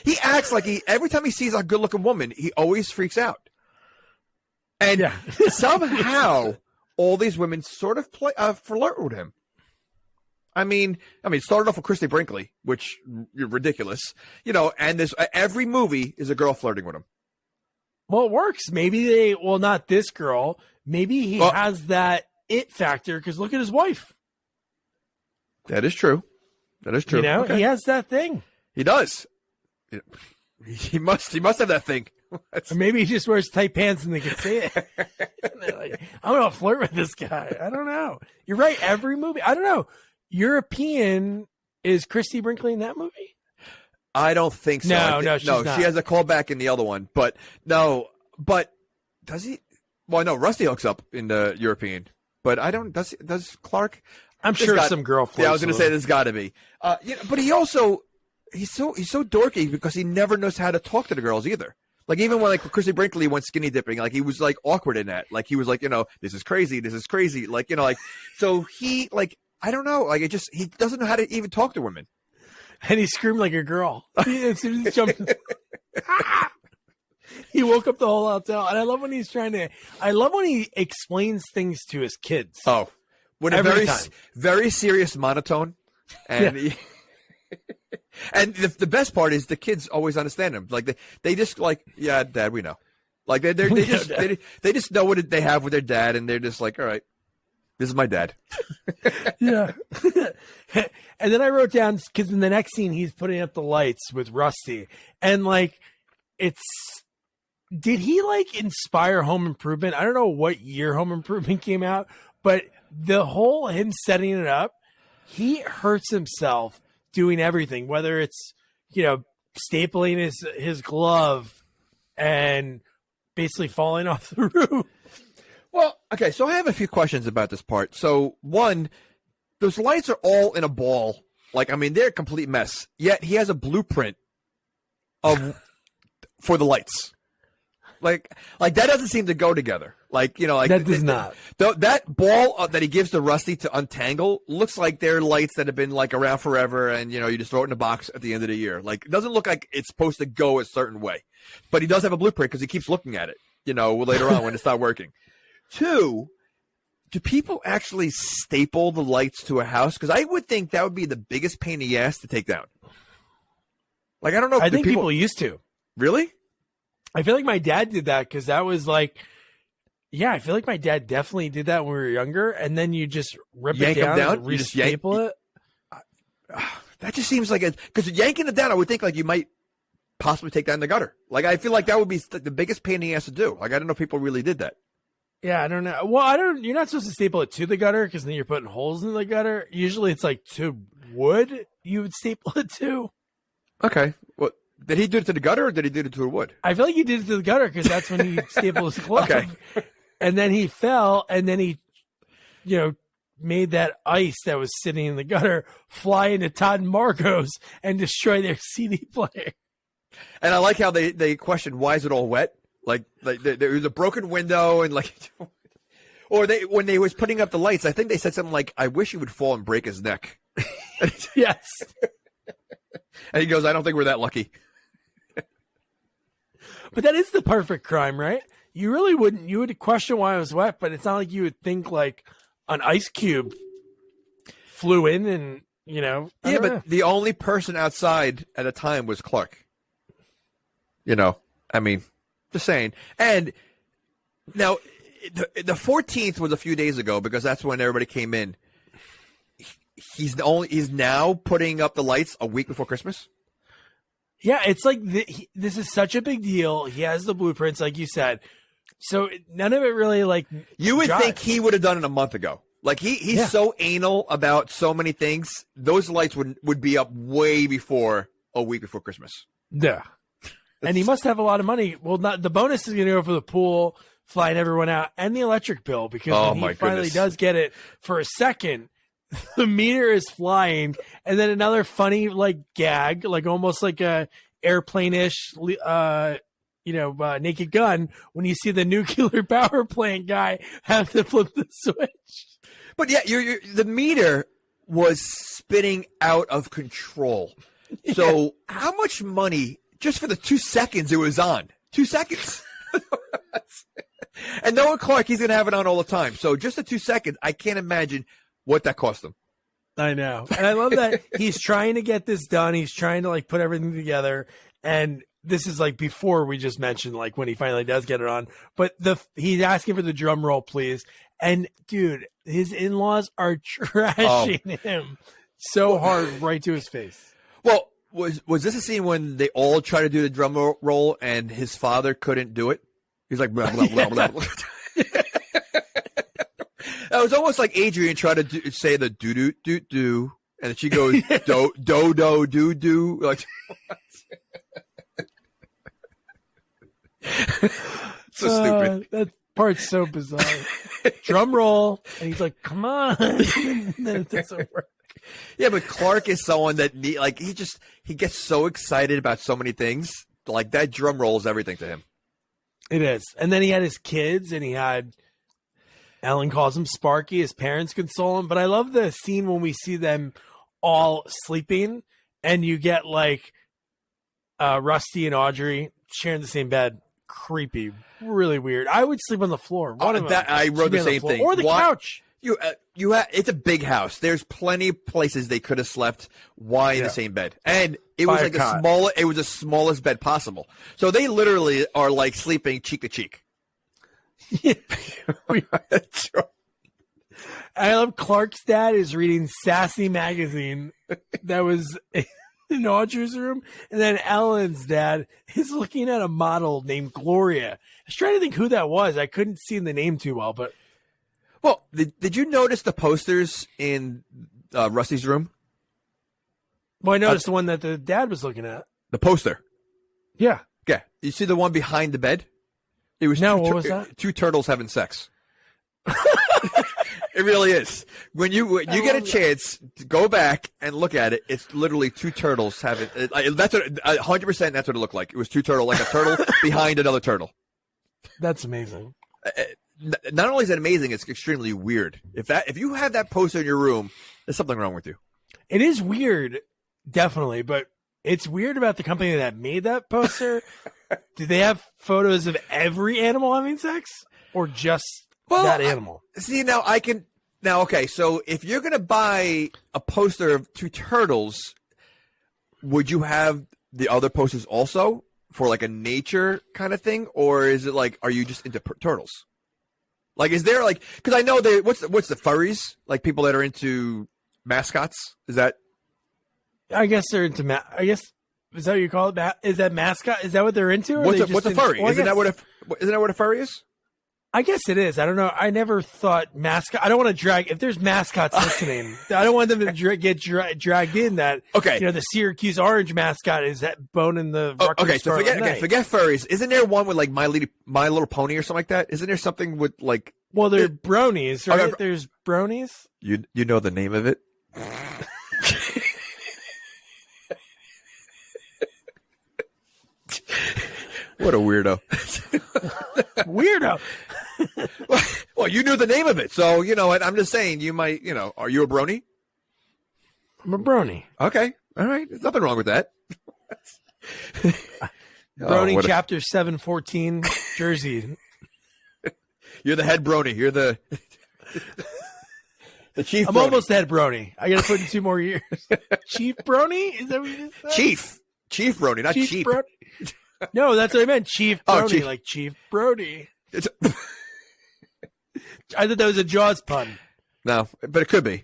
he acts like every time he sees a good looking woman, he always freaks out. And somehow all these women sort of flirt with him. I mean, it started off with Christy Brinkley, which you're ridiculous, and this every movie is a girl flirting with him. Well, it works. Maybe not this girl. Maybe he has that it factor because look at his wife. That is true. Okay. He has that thing. He does. He must have that thing. Or maybe he just wears tight pants and they can see it. Like, I'm going to flirt with this guy. I don't know. You're right. Every movie. I don't know. European, is Christy Brinkley in that movie? I don't think so. No, she's not. She has a callback in the other one, but does he? Well, no, Rusty hooks up in the European, but I don't. Does Clark? I'm sure some girl. Yeah, I was going to say there's got to be. But he also he's so dorky because he never knows how to talk to the girls either. Like even when Christy Brinkley went skinny dipping, like he was like awkward in that. Like he was like, this is crazy. Like so he I don't know. Like he doesn't know how to even talk to women. And he screamed like a girl. As soon as he jumped, he woke up the whole hotel. And I love when he explains things to his kids. Oh, with a very serious monotone. And and the best part is the kids always understand him. Like they just yeah, Dad, we know. Like they just know what they have with their dad, and they're just like, all right, this is my dad. Yeah. And then I wrote down, because in the next scene he's putting up the lights with Rusty, and did he inspire Home Improvement? I don't know what year Home Improvement came out, but the whole him setting it up, he hurts himself doing everything, whether it's stapling his glove and basically falling off the roof. Well, okay, so I have a few questions about this part. So one, those lights are all in a ball. They're a complete mess. Yet he has a blueprint for the lights. Like that doesn't seem to go together. That does not. That ball that he gives to Rusty to untangle looks like they're lights that have been around forever, and you just throw it in a box at the end of the year. It doesn't look like it's supposed to go a certain way, but he does have a blueprint because he keeps looking at it. Later on when it's not working. Two, do people actually staple the lights to a house? Because I would think that would be the biggest pain in the ass to take down. I don't know. I think people used to. Really? I feel like my dad did that because that was I feel like my dad definitely did that when we were younger. And then you just yank it down and re-staple it. That just seems like because yanking it down, I would think you might possibly take that in the gutter. I feel like that would be the biggest pain in the ass to do. I don't know if people really did that. Yeah, I don't know. Well, you're not supposed to staple it to the gutter because then you're putting holes in the gutter. Usually it's to wood you would staple it to. Okay. Well, did he do it to the gutter or did he do it to the wood? I feel like he did it to the gutter because that's when he stapled his glove. Okay. And then he fell and then he, made that ice that was sitting in the gutter fly into Todd and Margot's and destroy their CD player. And I like how they questioned, why is it all wet? There was a broken window and or when they was putting up the lights, I think they said something I wish he would fall and break his neck. Yes. And he goes, I don't think we're that lucky. But that is the perfect crime, right? You really wouldn't. You would question why it was wet, but it's not like you would think an ice cube flew in and, Yeah, but the only person outside at the time was Clark. Just saying. And now the 14th was a few days ago because that's when everybody came in. He's now putting up the lights a week before Christmas. Yeah, it's this is such a big deal. He has the blueprints, like you said. So none of it really you would think he would have done it a month ago. He's so anal about so many things. Those lights would be up way before a week before Christmas. Yeah. And he must have a lot of money. Well, the bonus is going to go for the pool, flying everyone out, and the electric bill because when he finally does get it for a second, the meter is flying, and then another funny gag, almost like a airplane-ish, Naked Gun when you see the nuclear power plant guy have to flip the switch. But yeah, the meter was spinning out of control. So how much money? Just for the 2 seconds it was on. 2 seconds. And Noah Clark, he's going to have it on all the time. So just the 2 seconds, I can't imagine what that cost him. I know. And I love that he's trying to get this done. He's trying to put everything together. And this is before we just mentioned when he finally does get it on. But he's asking for the drum roll, please. And dude, his in-laws are trashing him so hard right to his face. Well, Was this a scene when they all tried to do the drum roll and his father couldn't do it? He's like, blah, blah, blah, blah, blah. It was almost like Adrian tried to say the do do do do, and she goes do do do do do. Like, so stupid. That part's so bizarre. Drum roll, and he's like, "Come on," and then it doesn't work. Yeah, but Clark is someone that he gets so excited about so many things. Like that drum roll is everything to him. It is, and then he had his kids, and he had. Ellen calls him Sparky. His parents console him. But I love the scene when we see them all sleeping and you get like Rusty and Audrey sharing the same bed. Creepy. Really weird. I would sleep on the floor. I wrote the same thing. Or the couch. It's a big house. There's plenty of places they could have slept. Why in the same bed? And it was like the smallest bed possible. So they literally are like sleeping cheek to cheek. I love Clark's dad is reading Sassy magazine that was in Audrey's room, and then Ellen's dad is looking at a model named Gloria. I was trying to think who that was. I couldn't see the name too well, but did you notice the posters in Rusty's room? Well, I noticed the one that the dad was looking at. The poster. Yeah. Yeah. You see the one behind the bed? It was what was that? Two turtles having sex. It really is. When you get a chance to go back and look at it, it's literally two turtles having. That's 100%. That's what it looked like. It was two turtle, like a turtle behind another turtle. That's amazing. Not only is it amazing, it's extremely weird. If you have that poster in your room, there's something wrong with you. It is weird, definitely, but it's weird about the company that made that poster. Do they have photos of every animal having sex or just that animal? Okay, so if you're going to buy a poster of two turtles, would you have the other posters also for like a nature kind of thing? Or is it like, are you just into turtles? Like, is there like, because I know what's the furries? Like people that are into mascots? Is that? I guess they're into is that what you call it? Is that mascot? Is that what they're into? What's a furry? Isn't that what a furry is? I guess it is. I don't know. I never thought mascot. I don't want to drag. If there's mascots listening, I don't want them to get dragged in. That the Syracuse Orange mascot is that Bone in the. Okay, so forget furries. Isn't there one with like My Little Pony or something like that? Isn't there something with like? Well, they're bronies, right? Okay. There's bronies. You know the name of it? What a weirdo. Weirdo. Well, you knew the name of it. So, you know what? I'm just saying you might, are you a brony? I'm a brony. Okay. All right. There's nothing wrong with that. Brony chapter 714, Jersey. You're the head brony. You're the chief I'm brony. almost the head brony. I got to put in 2 more years. Chief brony? Is that what you said? Chief brony, not cheap. Brony? No, that's what I meant. Chief Brody, like Chief Brody. I thought that was a Jaws pun. No, but it could be.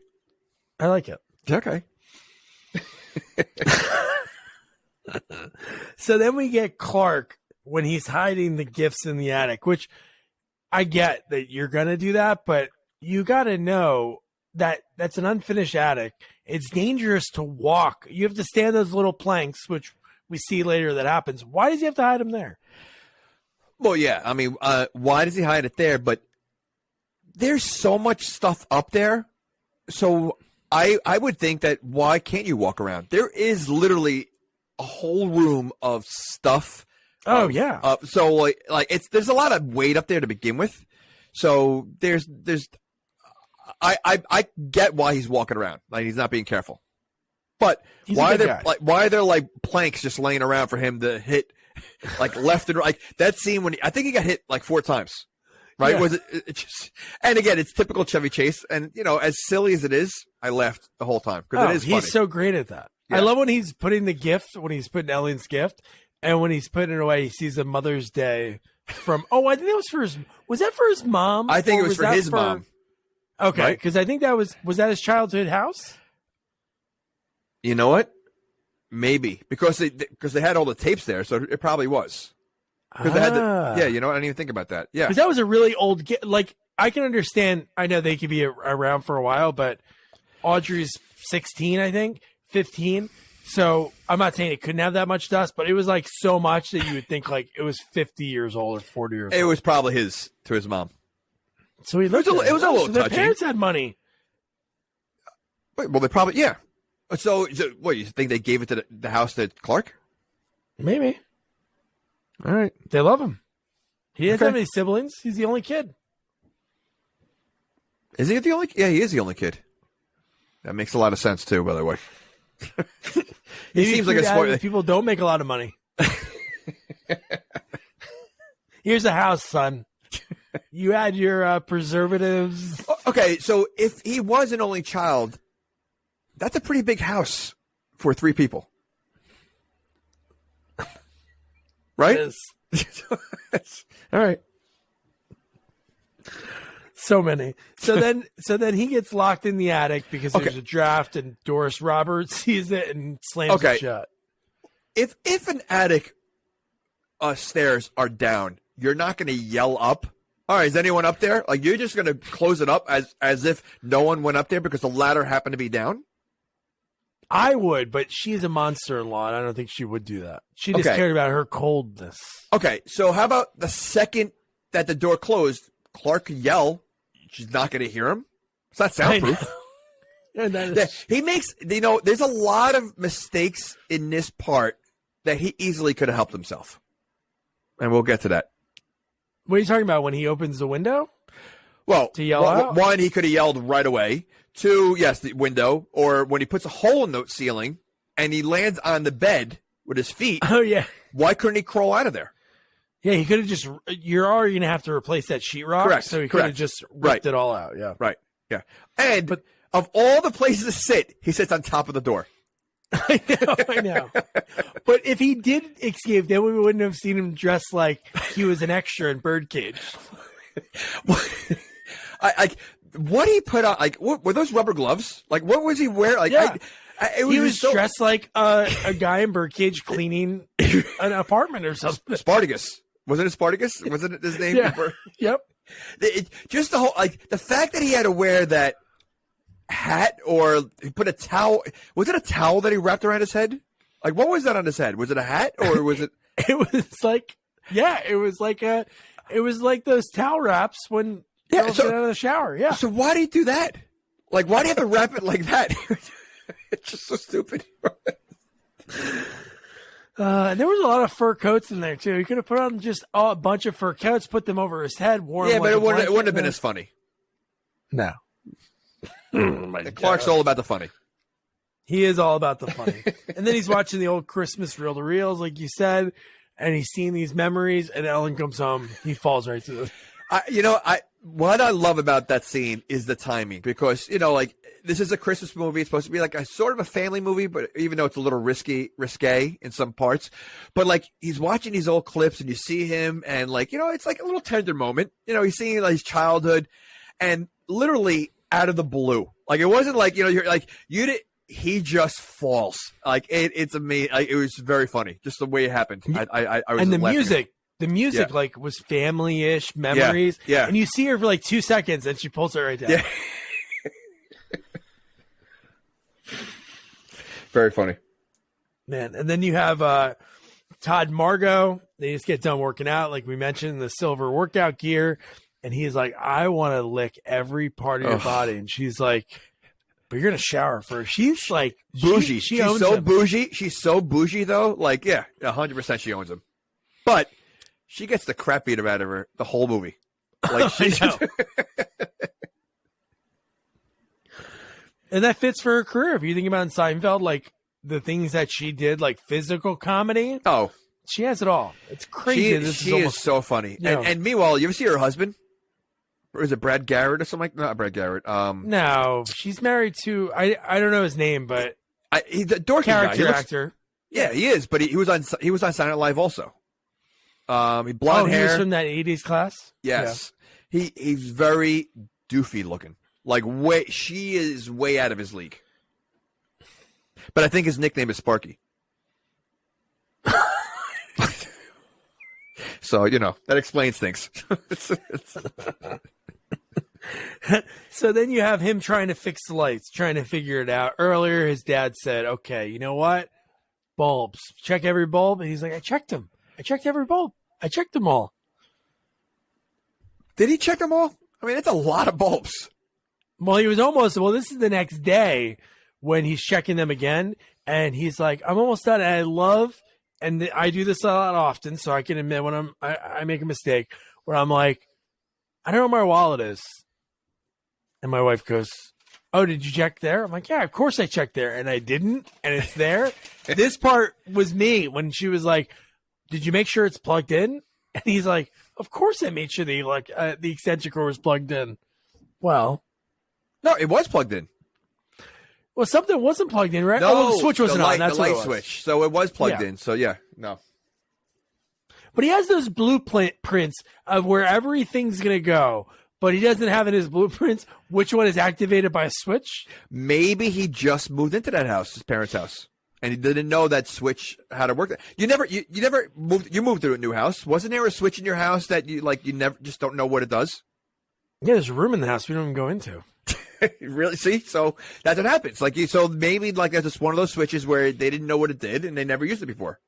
I like it. Okay. So then we get Clark when he's hiding the gifts in the attic, which I get that you're going to do that, but you got to know that that's an unfinished attic. It's dangerous to walk. You have to stand those little planks, which we see later that happens. Why does he have to hide them there? Well, yeah. I mean, why does he hide it there? But there's so much stuff up there. So I would think that why can't you walk around? There is literally a whole room of stuff. Oh, yeah. So like there's a lot of weight up there to begin with. So I get why he's walking around. Like he's not being careful. But why are there like planks just laying around for him to hit like left and right? Like that scene when I think he got hit like 4 times, right? Yeah. Was it just? And again, it's typical Chevy Chase, and as silly as it is, I laughed the whole time because it is funny. He's so great at that. Yeah. I love when he's putting the gift, when he's putting Ellen's gift, and when he's putting it away, he sees a Mother's Day from. Oh, I think that was for his. Was that for his mom? I think it was for his mom. Okay, because I think that was that his childhood house. You know what? Maybe because they had all the tapes there, so it probably was. Because they had yeah, you know, I didn't even think about that. Yeah, because that was a really old. Like I can understand. I know they could be around for a while, but Audrey's 16, I think, 15. So I'm not saying it couldn't have that much dust, but it was like so much that you would think like it was 50 years old or 40 years old. It was probably to his mom. So he looked. It was a little touching. Their parents had money. Wait, well, they probably So what, you think they gave it to the house to Clark? Maybe. All right. They love him. He doesn't have any siblings. He's the only kid. Is he the only? Yeah, he is the only kid. That makes a lot of sense too, by the way. He seems like a smart. People don't make a lot of money. Here's a house, son. You had your preservatives. Okay, so if he was an only child, that's a pretty big house for 3 people. Right? All right. So many. So then he gets locked in the attic because there's a draft and Doris Roberts sees it and slams it shut. If an attic stairs are down, you're not going to yell up. All right, is anyone up there? Like you're just going to close it up as if no one went up there because the ladder happened to be down? I would, but she's a monster-in-law, and I don't think she would do that. She just cared about her coldness. Okay, so how about the second that the door closed, Clark could yell. She's not going to hear him. It's not soundproof. He makes, there's a lot of mistakes in this part that he easily could have helped himself. And we'll get to that. What are you talking about when he opens the window? Well, to yell out? One, he could have yelled right away. 2, yes, the window. Or when he puts a hole in the ceiling and he lands on the bed with his feet. Oh, yeah. Why couldn't he crawl out of there? Yeah, he could have just. You're already going to have to replace that sheetrock. Correct. So he could have just ripped it all out. Yeah. Right. Yeah. But of all the places to sit, he sits on top of the door. I know. But if he did escape, then we wouldn't have seen him dressed like he was an extra in Birdcage. What he put on? Like, what, were those rubber gloves? Like, what was he wearing? Like, yeah. He was dressed like a guy in Birdcage cleaning an apartment or something. Spartacus. Wasn't it Spartacus? Wasn't it his name? Yeah. Yep. Just the whole, like, the fact that he had to wear that hat or he put a towel. Was it a towel that he wrapped around his head? Like, what was that on his head? Was it a hat or was it? It was like, yeah, it was like those towel wraps when girls get out of the shower. Yeah. So why do you do that? Like, why do you have to wrap it like that? It's just so stupid. There was a lot of fur coats in there too. He could have put on just a bunch of fur coats, put them over his head, worn. Yeah, but it wouldn't have been as funny. No. Clark's all about the funny. He is all about the funny. And then he's watching the old Christmas reel-to-reels, like you said, and he's seeing these memories. And Ellen comes home, he falls right to the. What I love about that scene is the timing because like this is a Christmas movie. It's supposed to be like a sort of a family movie, but even though it's a little risque in some parts, but like he's watching these old clips and you see him and like, it's like a little tender moment, he's seeing like his childhood and literally out of the blue. Like it wasn't like, you're like, he just falls. Like it's amazing. It was very funny. Just the way it happened. I was and the laughing. The music like was family-ish memories. Yeah. And you see her for like 2 seconds and she pulls it right down. Yeah. Very funny. Man. And then you have Todd and Margot. They just get done working out, like we mentioned, in the silver workout gear. And he's like, I want to lick every part of your body. And she's like, but you're going to shower first. She's like bougie. She's so bougie. She's so bougie though. Like, yeah, 100% she owns him. But she gets the crap beat out of her the whole movie. Like she's and that fits for her career. If you think about in Seinfeld, like the things that she did, like physical comedy. Oh, she has it all. It's crazy. She is so funny. And meanwhile, you ever see her husband? Or is it Brad Garrett or something like that? Not Brad Garrett. No, she's married to I don't know his name, but he's a dorky character guy. actor. Yeah, he is. But he was on Saturday Night Live also. He blonde hair. He was from that 80s class? Yes. Yeah. He's very doofy looking. Like she is way out of his league. But I think his nickname is Sparky. So, that explains things. So then you have him trying to fix the lights, trying to figure it out. Earlier, his dad said, okay, you know what? Bulbs. Check every bulb. And he's like, I checked them. I checked every bulb. I checked them all. Did he check them all? I mean, it's a lot of bulbs. Well, this is the next day when he's checking them again. And he's like, I'm almost done. And I do this a lot often, so I can admit when I make a mistake where I'm like, I don't know where my wallet is. And my wife goes, oh, did you check there? I'm like, yeah, of course I checked there. And I didn't, and it's there. This part was me when she was like, did you make sure it's plugged in? And he's like, of course I made sure the extension cord was plugged in. Well, no, it was plugged in. Well, something wasn't plugged in, right? No, the switch wasn't on. That's the light what it was. switch. So it was plugged in. So yeah, no. But he has those blueprints of where everything's going to go. But he doesn't have in his blueprints which one is activated by a switch. Maybe he just moved into that house, his parents' house, and he didn't know that switch how to work. You never moved. You moved to a new house. Wasn't there a switch in your house that you never just don't know what it does? Yeah, there's a room in the house we don't even go into. Really? See, so that's what happens. So maybe that's just one of those switches where they didn't know what it did and they never used it before.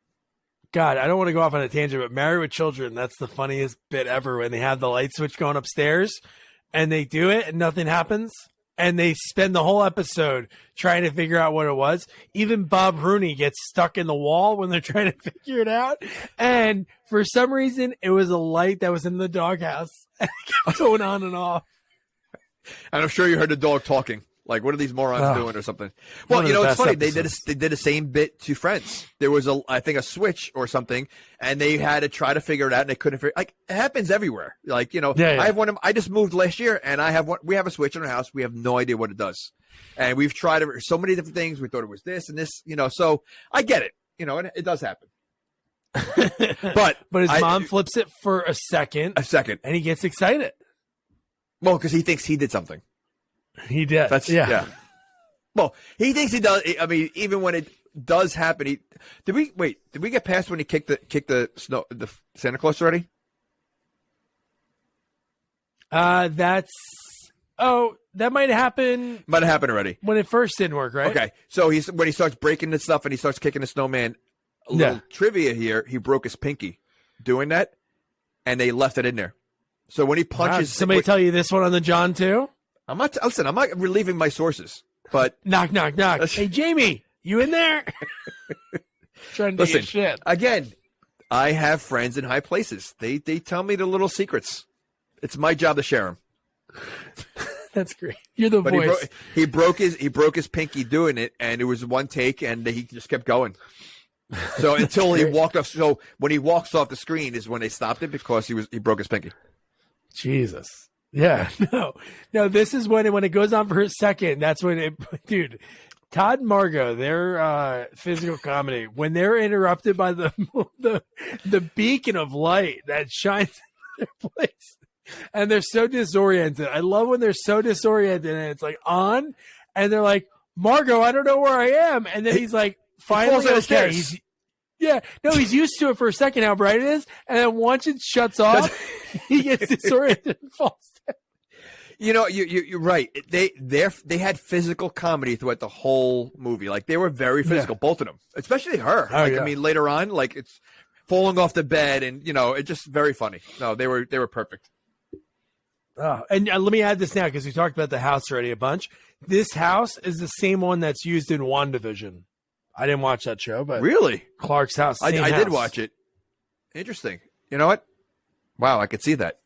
God, I don't want to go off on a tangent, but Married with Children, that's the funniest bit ever when they have the light switch going upstairs and they do it and nothing happens. And they spend the whole episode trying to figure out what it was. Even Bob Rooney gets stuck in the wall when they're trying to figure it out. And for some reason, it was a light that was in the doghouse. And it kept going on and off. And I'm sure you heard the dog talking. Like, what are these morons doing or something? Well, it's funny. Episodes. They did the same bit to Friends. There was I think a switch or something, and they had to try to figure it out, and they couldn't figure. Like, it happens everywhere. Like, I have one. I just moved last year, and I have one. We have a switch in our house. We have no idea what it does, and we've tried so many different things. We thought it was this and this. So I get it. It does happen. but his mom flips it for a second, and he gets excited. Well, because he thinks he did something. He did. Yeah. Well, he thinks he does. I mean, even when it does happen, did we get past when he kicked the Santa Claus already? That might happen. Might have happened already when it first didn't work, right? Okay, so when he starts breaking the stuff and he starts kicking the snowman. A little trivia here: he broke his pinky doing that, and they left it in there. So when he punches, somebody tell you this one on the John too? I'm not relieving my sources, but knock. Hey, Jamie, you in there? Trying to get shit. Again, I have friends in high places. They tell me the little secrets. It's my job to share them. That's great. You're the voice. He broke his pinky doing it, and it was one take, and he just kept going. So until he walked off. So when he walks off the screen is when they stopped it because he broke his pinky. Jesus. Yeah, no. This is when it goes on for a second. That's when dude. Todd and Margot, their physical comedy, when they're interrupted by the beacon of light that shines in their place, and they're so disoriented. I love when they're so disoriented and it's like on, and they're like, Margot, I don't know where I am, and then he's like, finally okay. He's used to it for a second how bright it is, and then once it shuts off, he gets disoriented and falls down. You're right. They had physical comedy throughout the whole movie. Like, they were very physical, both of them, especially her. I mean, later on, like, it's falling off the bed, and it's just very funny. No, they were perfect. Oh, and let me add this now because we talked about the house already a bunch. This house is the same one that's used in WandaVision. I didn't watch that show, but really, Clark's house. I did watch it. Interesting. You know what? Wow, I could see that.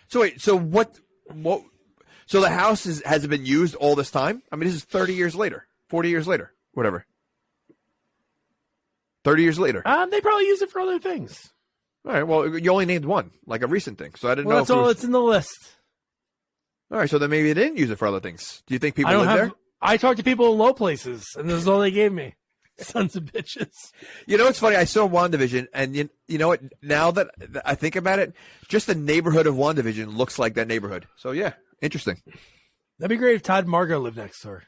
So wait, so what? So the house hasn't been used all this time? I mean, this is 30 years later, 40 years later, whatever. 30 years later. They probably use it for other things. All right. Well, you only named one, like a recent thing, so I didn't know. That's all that's in the list. All right, so then maybe they didn't use it for other things. Do you think people live there? I talked to people in low places, and this is all they gave me. Sons of bitches. It's funny. I saw WandaVision, and you know what? Now that I think about it, just the neighborhood of WandaVision looks like that neighborhood. So, yeah, interesting. That'd be great if Todd and Margot lived next door.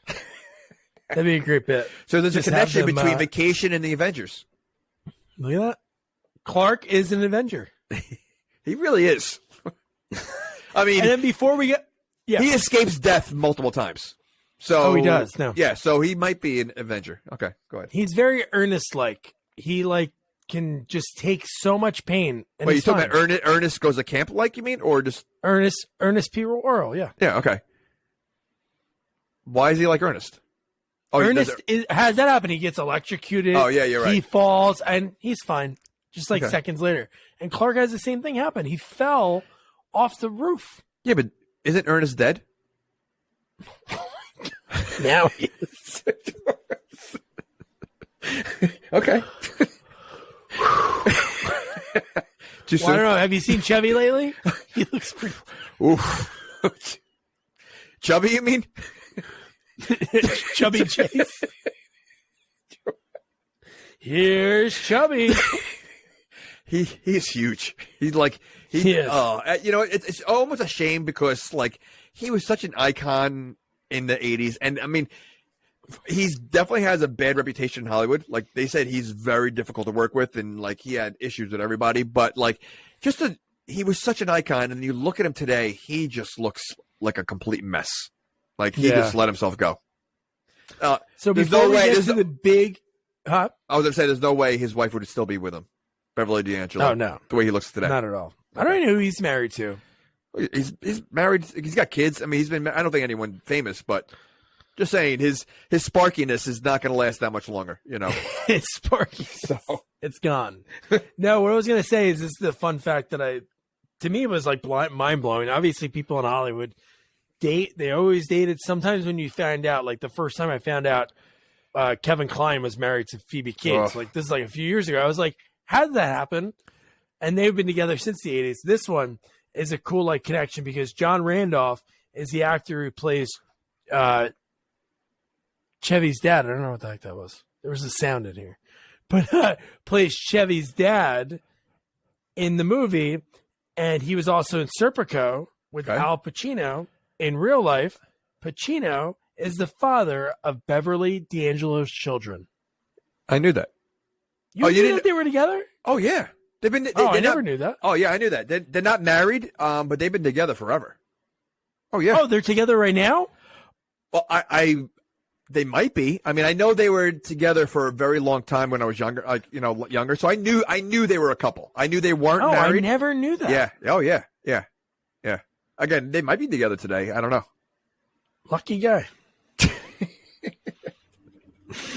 That'd be a great bit. So there's a connection between Vacation and the Avengers. Look at that. Clark is an Avenger. He really is. I mean, and then before we get, he escapes death multiple times. So he does. No, yeah. So he might be an Avenger. Okay, go ahead. he's very earnest. Like he can just take so much pain. And Wait, you talking about Ernest goes to camp? Like you mean, or just Ernest P. Worrell? Yeah. Yeah. Okay. Why is he like Ernest? Oh, Ernest has that happen. He gets electrocuted. Oh yeah, you're right. He falls and he's fine. Just like Okay. seconds later, and Clark has the same thing happen. He fell off the roof. Yeah, but isn't Ernest dead? Now he is. Okay. Too Well, I don't soon. know. Have you seen Chevy lately? He looks pretty. Oof. Chubby, you mean? Chubby Chase. Here's Chubby. He's huge. He is. It's almost a shame because like he was such an icon in the 80s, and I mean he's definitely has a bad reputation in Hollywood. Like they said he's very difficult to work with, and like he had issues with everybody, but like he was such an icon, and you look at him today, he just looks like a complete mess. Like he just let himself go. So there's before no we way- get there's to no- the big, huh? I was gonna say there's no way his wife would still be with him, Beverly D'Angelo. Oh no, the way he looks today. not at all. I don't even know who he's married to. He's married. He's got kids. I mean, he's been. I don't think anyone famous, but just saying, his sparkiness is not going to last that much longer. You know, It's sparky. so It's gone. No, what I was gonna say is this is the fun fact that to me was like mind blowing. Obviously, people in Hollywood date. They always dated. Sometimes when you find out, like the first time I found out Kevin Kline was married to Phoebe Cates, like this is like a few years ago. I was like, how did that happen? And they've been together since the 80s. This one is a cool like connection because John Randolph is the actor who plays Chevy's dad. I don't know what the heck that was. There was a sound in here, but plays Chevy's dad in the movie, and he was also in Serpico with Al Pacino. In real life, Pacino is the father of Beverly D'Angelo's children. I knew that. You knew that they were together? Oh yeah, they've been. I never knew that. Oh yeah, I knew that. They're not married, but they've been together forever. Oh yeah. Oh, they're together right now? Well, they might be. I mean, I know they were together for a very long time when I was younger, younger. So I knew they were a couple. I knew they weren't married. I never knew that. Yeah. Oh yeah. Yeah. Yeah. Again, they might be together today. I don't know. Lucky guy.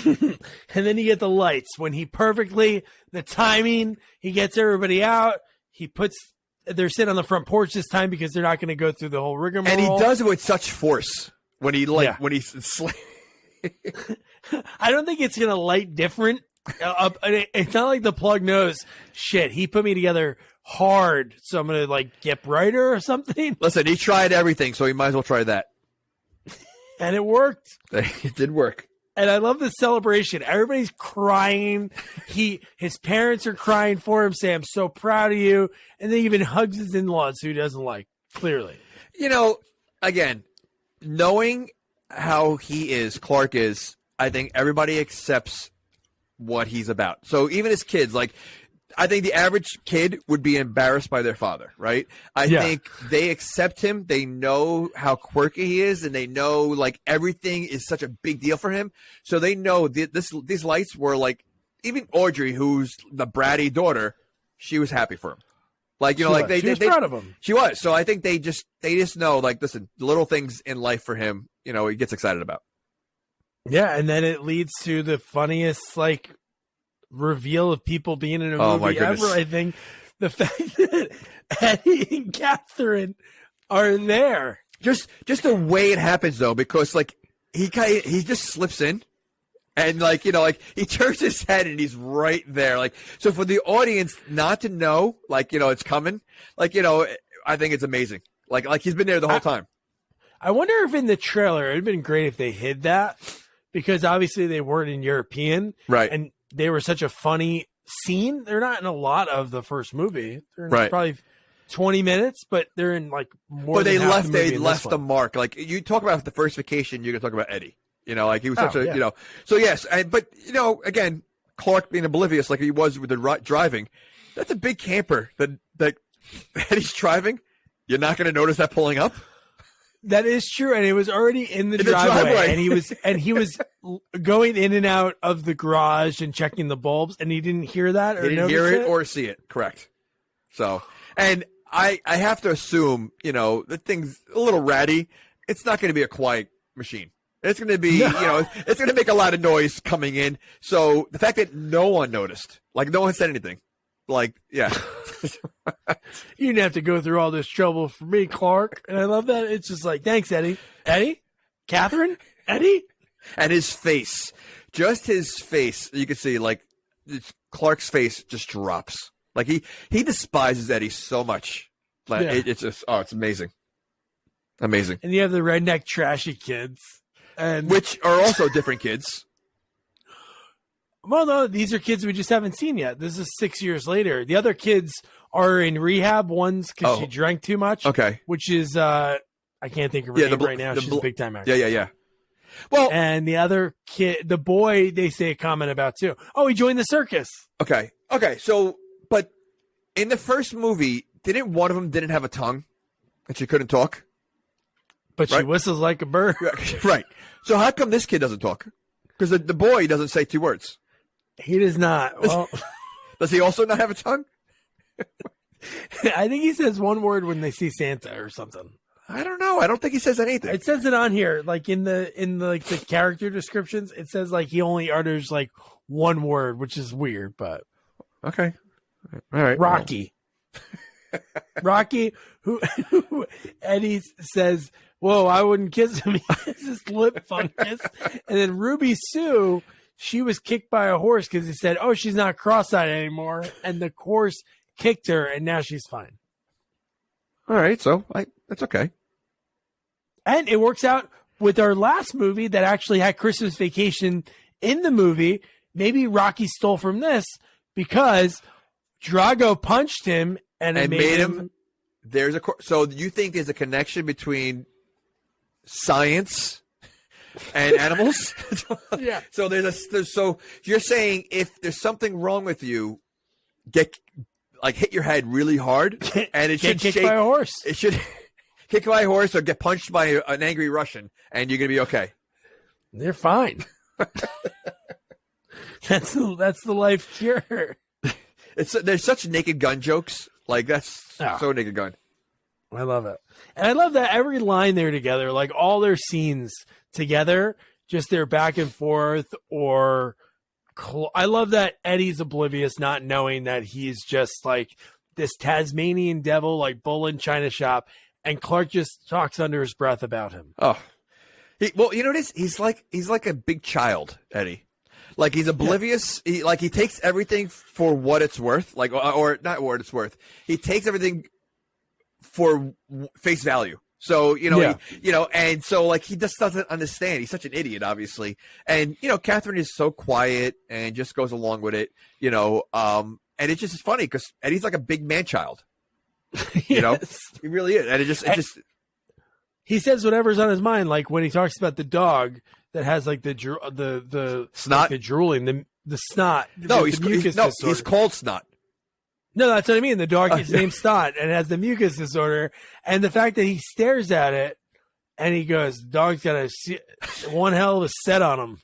And then you get the lights when the timing, he gets everybody out. They're sitting on the front porch this time because they're not going to go through the whole rigmarole. And he does it with such force when he's I don't think it's going to light different. It's not like the plug knows, shit, he put me together hard, so I'm going to like get brighter or something. Listen, he tried everything, so he might as well try that. And it worked. It did work. And I love the celebration. Everybody's crying. His parents are crying for him, saying, I'm so proud of you. And then he even hugs his in-laws who he doesn't like, clearly. Again, knowing how Clark is, I think everybody accepts what he's about. So even his kids, like, I think the average kid would be embarrassed by their father, right? I think they accept him. They know how quirky he is, and they know like everything is such a big deal for him. So they know these lights were like, even Audrey, who's the bratty daughter, she was happy for him. Like, she was proud of him. She was. So I think they just know, like, listen, the little things in life for him, he gets excited about. Yeah, and then it leads to the funniest like reveal of people being in a movie ever. I think the fact that Eddie and Catherine are there. Just the way it happens though, because like he just slips in, and like he turns his head and he's right there. Like, so for the audience not to know, like it's coming, like I think it's amazing. Like he's been there the whole time. I wonder if in the trailer it'd been great if they hid that, because obviously they weren't in European, right? And they were such a funny scene. They're not in a lot of the first movie. They're in probably 20 minutes, but they're in like more. But they left a mark. Like you talk about the first vacation, you're gonna talk about Eddie. Like he was such a So yes, but again, Clark being oblivious like he was with the driving, That's a big camper that Eddie's driving. You're not going to notice that pulling up. That is true, and it was already in the driveway, and he was going in and out of the garage and checking the bulbs, and he didn't hear that or he didn't notice hear it it or see it. Correct. So, and I have to assume, the thing's a little ratty. It's not going to be a quiet machine. It's going to be, it's going to make a lot of noise coming in. So the fact that no one noticed, like no one said anything, like, yeah. You didn't have to go through all this trouble for me, Clark. And I love that. It's just like, thanks, Eddie. Eddie? Catherine? Eddie? And his face, just his face, you can see, like, Clark's face just drops. Like, he despises Eddie so much. Like, Yeah. it's just, it's amazing. Amazing. And you have the redneck trashy kids. And Which are also different kids. well, no, these are kids we just haven't seen yet. This is 6 years later. The other kids are in rehab. One's because she drank too much. Okay. Which is, I can't think of her name right now. She's a big time actor. Yeah. Well, And the other kid, the boy, they say a comment about too. Oh, he joined the circus. okay. So, but in the first movie, didn't one of them didn't have a tongue and she couldn't talk? But she Right. whistles like a bird. Right. So how come this kid doesn't talk? Because the boy doesn't say 2 words. He does not. Well, Does he also not have a tongue? I think he says one word when they see Santa or something. I don't know. I don't think he says anything. It says it on here, like in the like the character descriptions. It says like he only utters like one word, which is weird. But Okay. All right. Rocky, Rocky, who Eddie says, "Whoa, I wouldn't kiss him." He has this lip fungus, and then Ruby Sue, she was kicked by a horse because he said, "Oh, she's not cross-eyed anymore," and the horse kicked her, and now she's fine. All right. So that's okay. And it works out with our last movie that actually had Christmas Vacation in the movie. Maybe Rocky stole from this because Drago punched him and it made him. There's so you think there's a connection between science and animals? Yeah. So so you're saying if there's something wrong with you, hit your head really hard and it Get should kicked shake by a horse. It should kick by a horse or get punched by an angry Russian, and you're gonna be okay. They're fine. That's the life cure. There's such Naked Gun jokes. Like that's so Naked Gun. I love it. And I love that every line they're together, like all their scenes together, just their back and forth or I love that Eddie's oblivious, not knowing that he's just like this Tasmanian devil, like bull in China shop. And Clark just talks under his breath about him. Oh, well, you know what it is? He's like a big child, Eddie. Like he's oblivious. Yeah. He takes everything for what it's worth, like or not what it's worth. He takes everything for face value. So and so like he just doesn't understand. He's such an idiot, obviously. And Catherine is so quiet and just goes along with it. And it's just funny because Eddie's like a big man child. Yes. He really is. And it just he says whatever's on his mind, like when he talks about the dog that has like the snot, like the drooling, the snot. No, the he's called Snot. No, that's what I mean. The dog is named Snot and has the mucus disorder, and the fact that he stares at it and he goes, "Dog's got one hell of a set on him."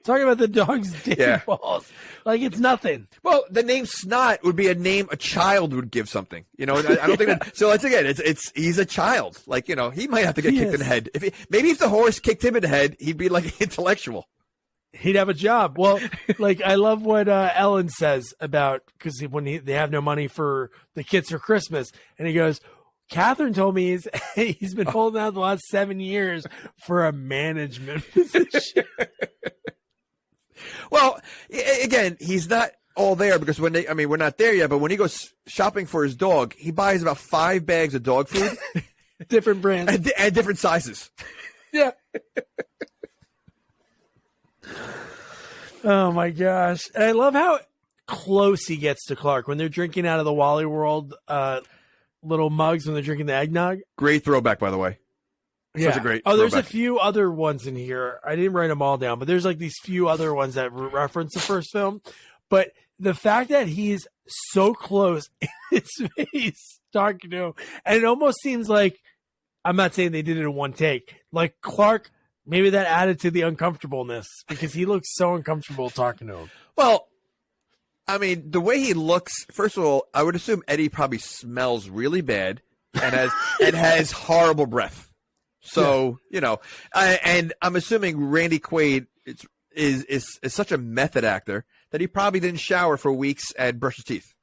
Talking about the dog's dick balls, like it's nothing. Well, the name Snot would be a name a child would give something. I don't think that. So it's he's a child. Like he might have to get kicked in the head. If the horse kicked him in the head, he'd be like intellectual. He'd have a job. Well, like I love what Ellen says about because when they have no money for the kids for Christmas, and he goes, Catherine told me he's been holding out the last 7 years for a management position. Well, again, he's not all there because we're not there yet, but when he goes shopping for his dog, he buys about 5 bags of dog food. Different brands. And different sizes. Yeah. Oh my gosh. And I love how close he gets to Clark when they're drinking out of the Wally World little mugs when they're drinking the eggnog. Great throwback, by the way. Such a great there's throwback. a few other ones in here. I didn't write them all down, but there's like these few other ones that reference the first film. But the fact that he's so close in his face talking to him, and it almost seems like, I'm not saying they did it in one take, like Clark, maybe that added to the uncomfortableness because he looks so uncomfortable talking to him. Well, I mean, the way he looks, first of all, I would assume Eddie probably smells really bad and has horrible breath. So, and I'm assuming Randy Quaid is such a method actor that he probably didn't shower for weeks and brush his teeth.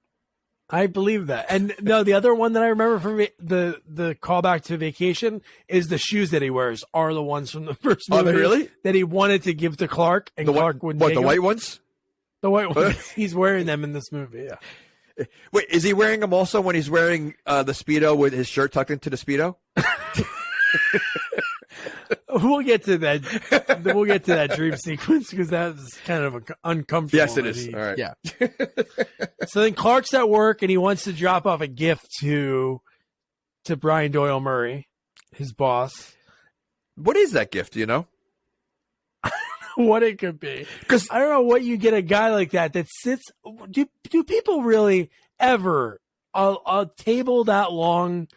I believe that. And no, the other one that I remember from the callback to Vacation is the shoes that he wears are the ones from the first movie. Oh, they really? That he wanted to give to Clark, and Clark wouldn't take the them. white ones? The white ones. He's wearing them in this movie, yeah. Wait, is he wearing them also when he's wearing the Speedo with his shirt tucked into the Speedo? We'll get to that. We'll get to that dream sequence because that's kind of uncomfortable. Yes, it is. All right. Yeah. So then Clark's at work and he wants to drop off a gift to Brian Doyle Murray, his boss. What is that gift? Do you know? What it could be, because I don't know what you get a guy like that sits. Do people really ever a table that long,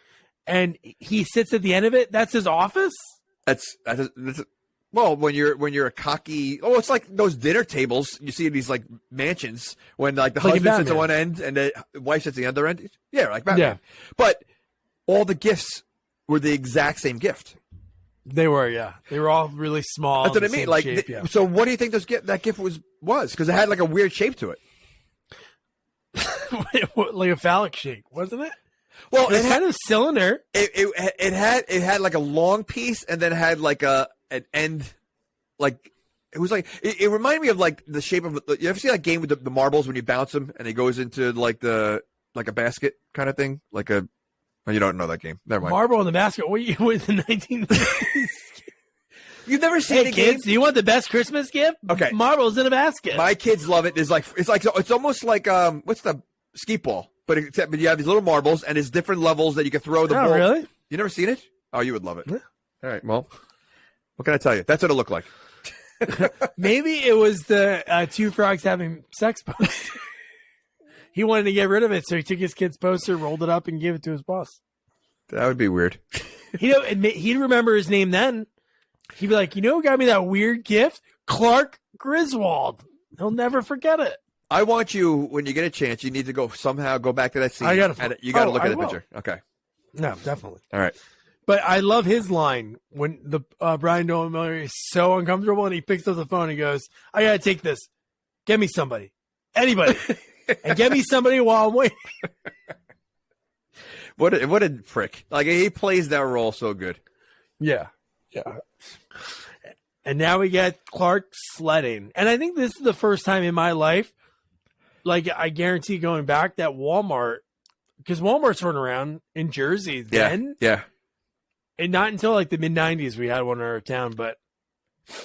and he sits at the end of it? That's his office. That's well, when you're a cocky. Oh, it's like those dinner tables you see in these like mansions when like the husband sits at one end and the wife sits at the other end. Yeah, like Batman. Yeah. But all the gifts were the exact same gift. They were, yeah. They were all really small. That's what I mean. Like, shape, yeah. So what do you think that gift was? Because it had like a weird shape to it. Like a phallic shape, wasn't it? Well, it was kind of cylinder. It had like a long piece and then it had like an end, like it was like it reminded me of like the shape of. You ever see that game with the marbles when you bounce them and it goes into like a basket kind of thing, like a. Oh, you don't know that game. Never mind. Marble in the basket. What you with the 1950s? You've never seen the kids. Do you want the best Christmas gift? Okay, marbles in a basket. My kids love it. It's almost like what's the skeet ball? But you have these little marbles and it's different levels that you can throw the ball. Really? You never seen it? Oh, you would love it. Yeah. All right. Well, what can I tell you? That's what it looked like. Maybe it was the two frogs having sex poster. He wanted to get rid of it, so he took his kid's poster, rolled it up, and gave it to his boss. That would be weird. He'd remember his name then. He'd be like, who got me that weird gift? Clark Griswold. He'll never forget it. I want you, when you get a chance, you need to go back to that scene. You got to look at the picture. Okay. No, definitely. All right. But I love his line when the Brian Doyle Murray is so uncomfortable, and he picks up the phone and goes, I got to take this. Get me somebody. Anybody. And get me somebody while I'm waiting. What a prick. Like, he plays that role so good. Yeah. Yeah. And now we get Clark sledding. And I think this is the first time in my life, like, I guarantee going back, that Walmart, because Walmart's run around in Jersey then. Yeah. And not until like the mid-90s we had one in our town, but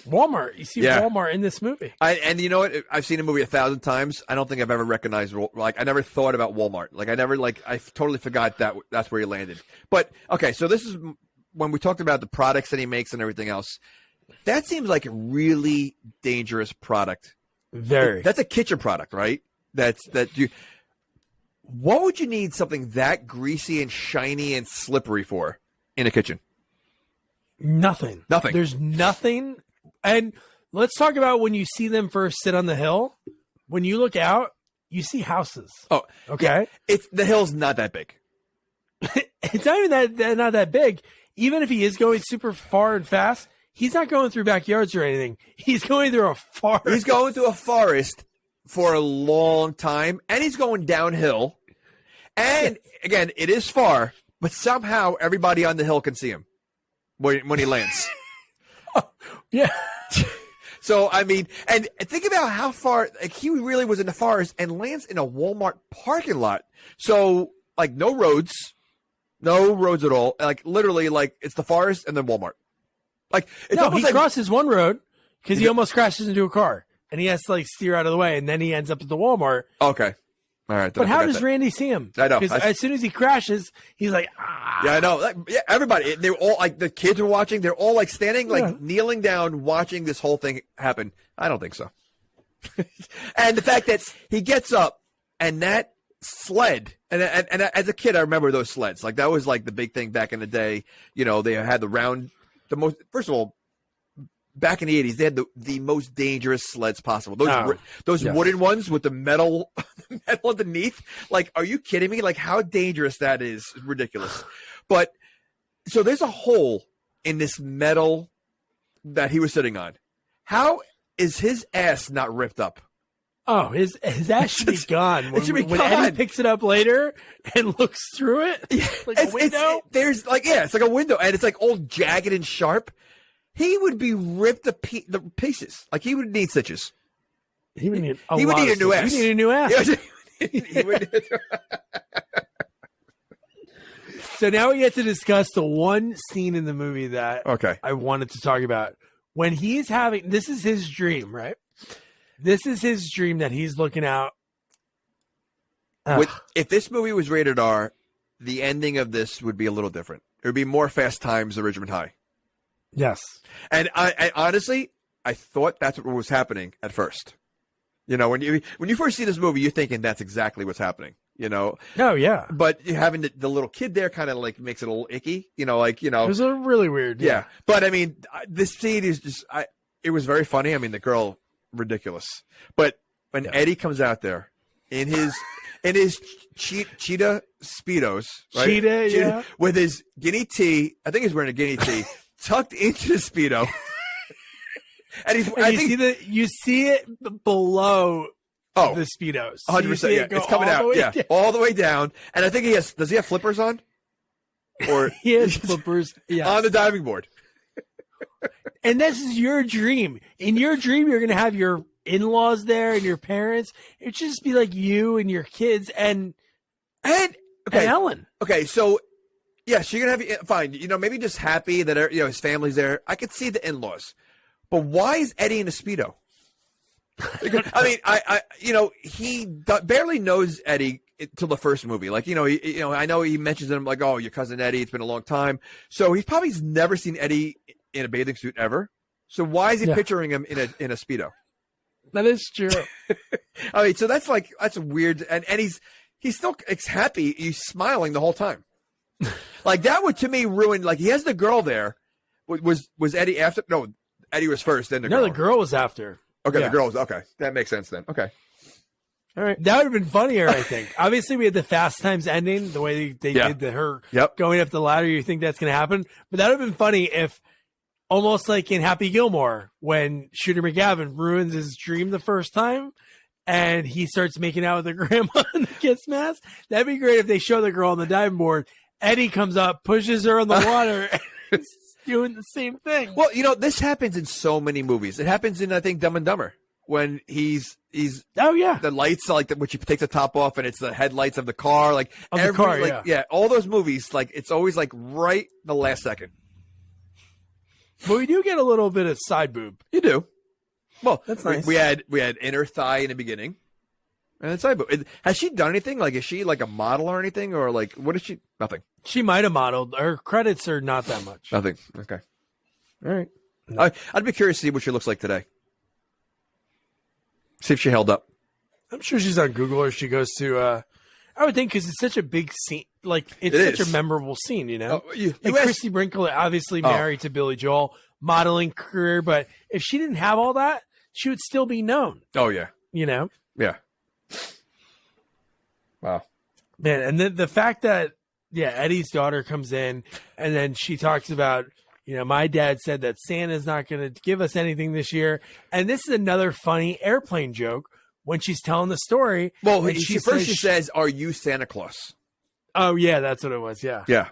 Walmart, you see Walmart in this movie. And you know what? I've seen a movie 1,000 times. I don't think I've ever recognized, like, I never thought about Walmart. Like, I totally forgot that's where he landed. But, okay, so this is when we talked about the products that he makes and everything else. That seems like a really dangerous product. Very. That's a kitchen product, right? What would you need something that greasy and shiny and slippery for in a kitchen? Nothing. There's nothing. And let's talk about when you see them first sit on the hill. When you look out, you see houses. Oh, okay. Yeah, the hill's not that big. It's not even not that big. Even if he is going super far and fast, he's not going through backyards or anything. He's going through a forest. He's going through a forest for a long time, and he's going downhill. And again, it is far, but somehow everybody on the hill can see him when he lands. Yeah. So, I mean, and think about how far, like, he really was in the forest and lands in a Walmart parking lot. So, like, no roads at all. Like, literally, like, it's the forest and then Walmart. Like, it's he crosses one road because he almost crashes into a car and he has to, like, steer out of the way, and then he ends up at the Walmart. Okay. All right. But how does Randy see him? I know. Because as soon as he crashes, he's like, ah. Yeah, I know. Yeah, everybody. They were all, like, the kids were watching. They're all, like, standing, like, kneeling down, watching this whole thing happen. I don't think so. And the fact that he gets up and that sled, and as a kid, I remember those sleds. Like, that was like the big thing back in the day. You know, they had first of all, back in the 80s, they had the most dangerous sleds possible. Those wooden ones with the metal underneath. Like, are you kidding me? Like, how dangerous that is ridiculous. But so there's a hole in this metal that he was sitting on. How is his ass not ripped up? Oh, his ass should be gone. When Eddie picks it up later and looks through it, like a window. It's like a window, and it's like all jagged and sharp. He would be ripped to pieces. Like, he would need stitches. He would need a new ass. He would need a new ass. So now we get to discuss the one scene in the movie that I wanted to talk about. When he's this is his dream, right? This is his dream that he's looking out. If this movie was rated R, the ending of this would be a little different. It would be more Fast Times at Ridgemont High. Yes. And I honestly, I thought that's what was happening at first. You know, when you first see this movie, you're thinking that's exactly what's happening. You know? Oh, yeah. But having the little kid there kind of like makes it a little icky. You know, like, you know. It was a really weird. Yeah. But I mean, this scene is just, it was very funny. I mean, the girl, ridiculous. But when Eddie comes out there in his cheetah Speedos, right? Cheetah, with his guinea tee, I think he's wearing a guinea tee, tucked into the Speedo. You see it below the Speedos. So 100%. Yeah. It's coming out. Yeah. All the way down. And I think does he have flippers on? Or he has flippers on the diving board. And this is your dream. In your dream, you're going to have your in-laws there and your parents. It should just be like you and your kids and Ellen. Okay, so yes, you're gonna have fine. You know, maybe just happy that his family's there. I could see the in-laws, but why is Eddie in a Speedo? I mean, he barely knows Eddie till the first movie. Like, I know he mentions him like, oh, your cousin Eddie. It's been a long time, so he probably's never seen Eddie in a bathing suit ever. So why is he picturing him in a Speedo? That is true. I mean, so that's weird. And he's still happy. He's smiling the whole time. Like, that would to me ruin. Like, he has the girl there. Was Eddie after? No, Eddie was first. Then the girl. No, the girl was after. Okay, the girl was okay. That makes sense then. Okay. All right. That would have been funnier, I think. Obviously, we had the Fast Times ending, the way they did her going up the ladder. You think that's going to happen? But that would have been funny if, almost like in Happy Gilmore, when Shooter McGavin ruins his dream the first time and he starts making out with the grandma in the kiss mask. That'd be great if they show the girl on the diving board. Eddie comes up, pushes her in the water, and doing the same thing. Well, this happens in so many movies. It happens in, I think, Dumb and Dumber, when he's the lights, like, which he takes the top off and it's the headlights of the car, like the car, all those movies, like, it's always like right the last second. But we do get a little bit of side boob. You do. Well, that's nice. We had inner thigh in the beginning, and then side boob. Has she done anything? Like, is she like a model or anything, or like what is she? Nothing. She might have modeled. Her credits are not that much. Nothing. Okay. All right. No. I'd be curious to see what she looks like today. See if she held up. I'm sure she's on Google, or she goes to. I would think, because it's such a big scene. Like, it's such a memorable scene, Christy Brinkley, obviously married to Billy Joel, modeling career, but if she didn't have all that, she would still be known. Oh, yeah. Yeah. Wow. Man, and then the fact that, Eddie's daughter comes in, and then she talks about, my dad said that Santa's not going to give us anything this year. And this is another funny airplane joke. When she's telling the story, she says, "Are you Santa Claus?" Oh yeah, that's what it was. Yeah, yeah.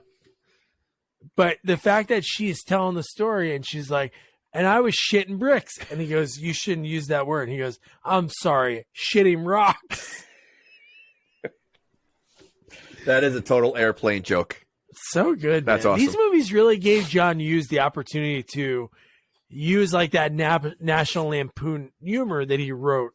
But the fact that she's telling the story and she's like, "And I was shitting bricks," and he goes, "You shouldn't use that word." And he goes, "I'm sorry, shitting rocks." That is a total airplane joke. So good. That's man. Awesome. These movies really gave John Hughes the opportunity to use like that National Lampoon humor that he wrote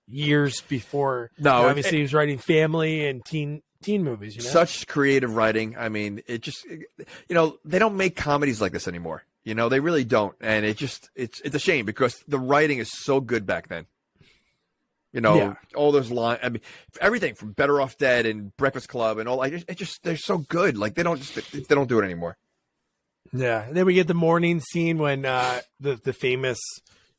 years before. No, obviously he was writing family and teen movies. Such creative writing. I mean, it just they don't make comedies like this anymore. They really don't, and it's a shame because the writing is so good back then. All those lines. I mean, everything from Better Off Dead and Breakfast Club and all. They're so good. Like they don't do it anymore. Yeah. And then we get the morning scene when the famous,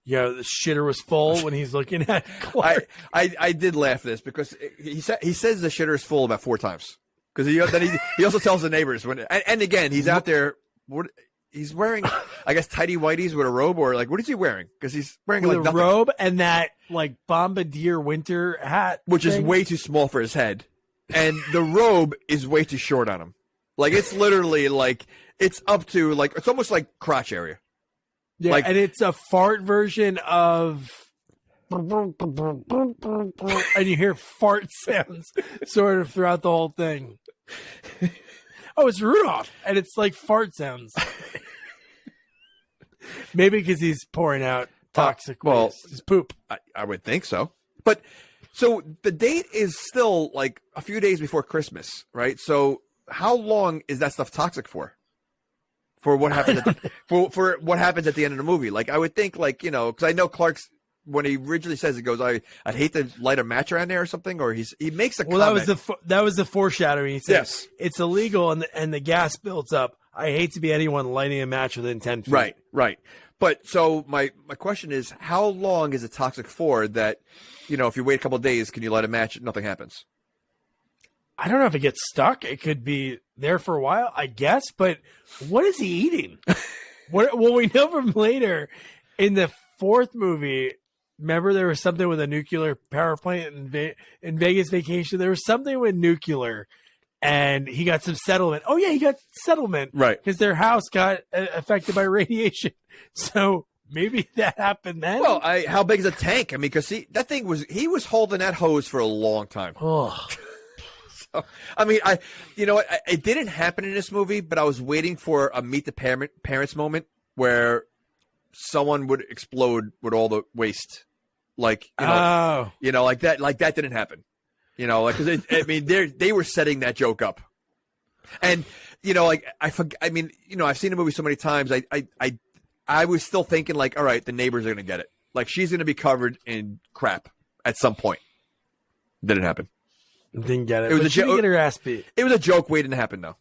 the shitter was full when he's looking at Clark. I did laugh at this because he says the shitter is full about 4 times because he also tells the neighbors and again he's out there. He's wearing, I guess, tidy whities with a robe, or like, what is he wearing? Because he's wearing with like a nothing. robe and that like bombardier winter hat, which is way too small for his head, and the robe is way too short on him. Like it's literally like it's up to like it's almost like crotch area. Yeah, and it's a fart version of, and you hear fart sounds sort of throughout the whole thing. Oh, it's Rudolph, and it's like fart sounds. Maybe because he's pouring out toxic waste. His poop. I would think so. But so the date is still like a few days before Christmas, right? So how long is that stuff toxic for? For what happens for what happens at the end of the movie? Like I would think, like because I know Clark's when he originally says it goes, I'd hate to light a match around there or something, or he makes a comment. That was the foreshadowing. He said, yes, it's illegal and the gas builds up. I hate to be anyone lighting a match within 10 feet. Right. But so my question is, how long is it toxic for that, if you wait a couple of days, can you light a match? Nothing happens. I don't know if it gets stuck. It could be there for a while, I guess. But what is he eating? Well, we know from later in the 4th movie, remember there was something with a nuclear power plant in Vegas Vacation. There was something with nuclear. And he got some settlement. Oh, yeah, he got settlement. Right. Because their house got affected by radiation. So maybe that happened then. Well, how big is a tank? I mean, because he was holding that hose for a long time. Oh. So, I mean, it didn't happen in this movie, but I was waiting for a meet the parents moment where someone would explode with all the waste. Like, like that didn't happen. Because they were setting that joke up, and I've seen the movie so many times. I was still thinking like, all right, the neighbors are gonna get it. Like she's gonna be covered in crap at some point. Didn't happen. Didn't get it. It was a joke. Get her ass beat. It was a joke waiting to happen though.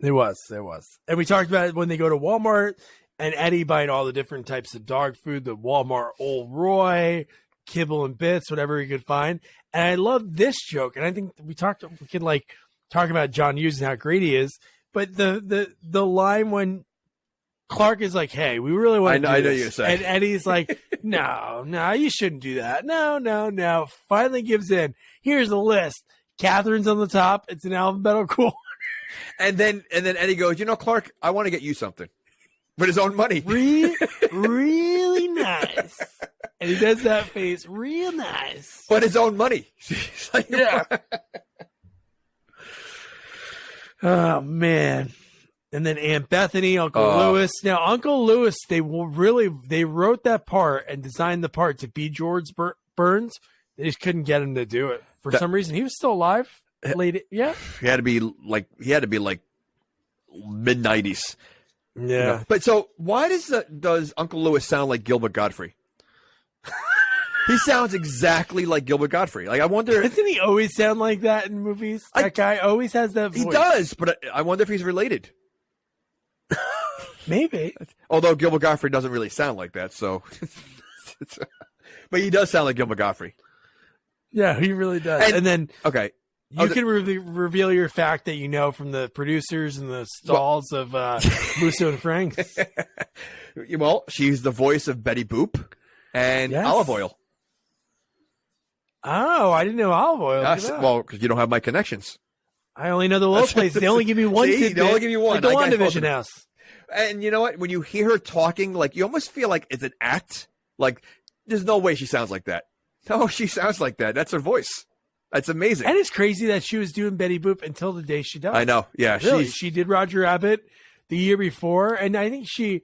It was, and we talked about it when they go to Walmart and Eddie buying all the different types of dog food, the Walmart Old Roy, kibble and bits, whatever he could find. And I love this joke. And I think we can talk about John Hughes and how great he is. But the line when Clark is like, "Hey, we really want to do this." I know you're saying. And Eddie's like, No, you shouldn't do that. No. Finally gives in. Here's the list. Catherine's on the top. It's an alphabetical order. And then Eddie goes, Clark, I want to get you something. With his own money. Really nice. And he does that face, real nice. But his own money. Like, yeah. Oh, man. And then Aunt Bethany, Uncle Lewis. Now, Uncle Lewis, they wrote that part and designed the part to be George Burns. They just couldn't get him to do it. For some reason, he was still alive. Late, yeah. He had to be like mid-90s. Yeah. But so why does Uncle Lewis sound like Gilbert Godfrey? He sounds exactly like Gilbert Godfrey. Like I wonder, doesn't he always sound like that in movies? That guy always has that voice. He does, but I wonder if he's related. Maybe. Although Gilbert Godfrey doesn't really sound like that, so. But he does sound like Gilbert Godfrey. Yeah, he really does. And then okay. You can reveal your fact that you know from the producers and the stalls of Musso and Frank's. Well, she's the voice of Betty Boop and Olive Oil. Oh, I didn't know Olive Oil. Yes, well, because you don't have my connections. I only know the low place. They only give me one. They only give you one. Like the WandaVision house. And you know what? When you hear her talking, like you almost feel like it's an act. Like there's no way she sounds like that. No, she sounds like that. That's her voice. That's amazing. And it's crazy that she was doing Betty Boop until the day she died. I know. Yeah. Really, she did Roger Rabbit the year before. And I think she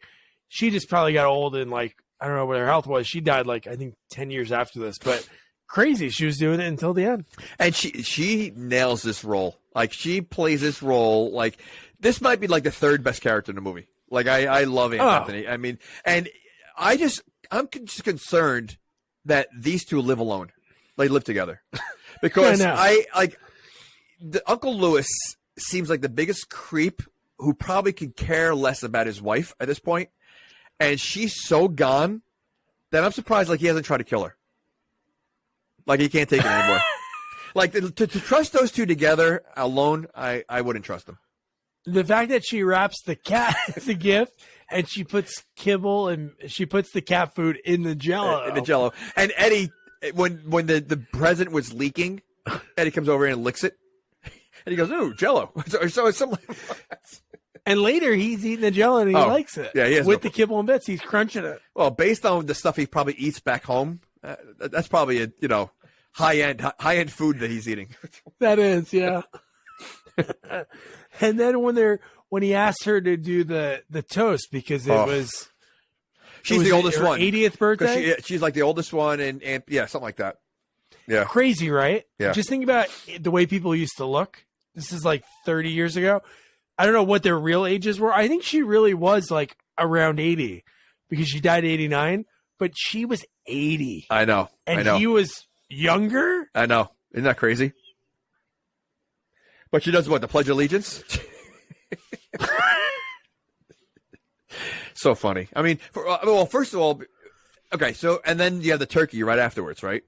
just probably got old and like, I don't know what her health was. She died like, I think 10 years after this, but crazy. She was doing it until the end. And she nails this role. Like she plays this role. Like this might be like the 3rd best character in the movie. Like I love Aunt Bethany. I mean, and I'm just concerned that these two live alone. They live together. Because I the Uncle Lewis seems like the biggest creep who probably could care less about his wife at this point. And she's so gone that I'm surprised like he hasn't tried to kill her. Like he can't take it anymore. Like to trust those two together alone, I wouldn't trust them. The fact that she wraps the cat as a gift and she puts kibble and she puts the cat food in the Jello. In the Jello. And Eddie, when the present was leaking, Eddie comes over and licks it. And he goes, "Ooh, Jello." So it's something like that. And later he's eating the Jello and he likes it. Yeah, he has with the kibble and bits. He's crunching it. Well, based on the stuff he probably eats back home, that's probably a high end food that he's eating. That is, yeah. And then when he asked her to do the toast because it was she's the oldest one, 80th birthday. She's like the oldest one, and yeah, something like that. Yeah, crazy, right? Yeah. Just think about the way people used to look. This is like 30 years ago. I don't know what their real ages were. I think she really was like around 80 because she died at 89, but she was 80. I know. And I know. he was younger. I know. Isn't that crazy? But she does what? The Pledge of Allegiance? So funny. I mean, well, first of all, okay, so, and then you have the turkey right afterwards, right?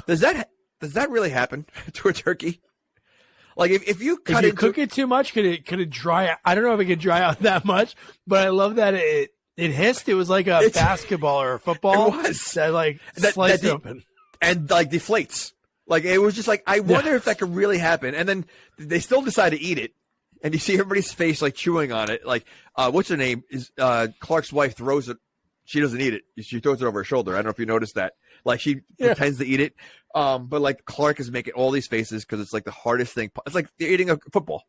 Does that really happen to a turkey? Like if you cook it too much, could it dry out? I don't know if it could dry out that much, but I love that it hissed. It was like a basketball or a football. It was that sliced open and like deflates. Like it was just like I wonder if that could really happen. And then they still decide to eat it, and you see everybody's face like chewing on it. Like what's her name is Clark's wife throws it. She doesn't eat it. She throws it over her shoulder. I don't know if you noticed that. Like she pretends to eat it. But like Clark is making all these faces because it's like the hardest thing. It's like they're eating a football.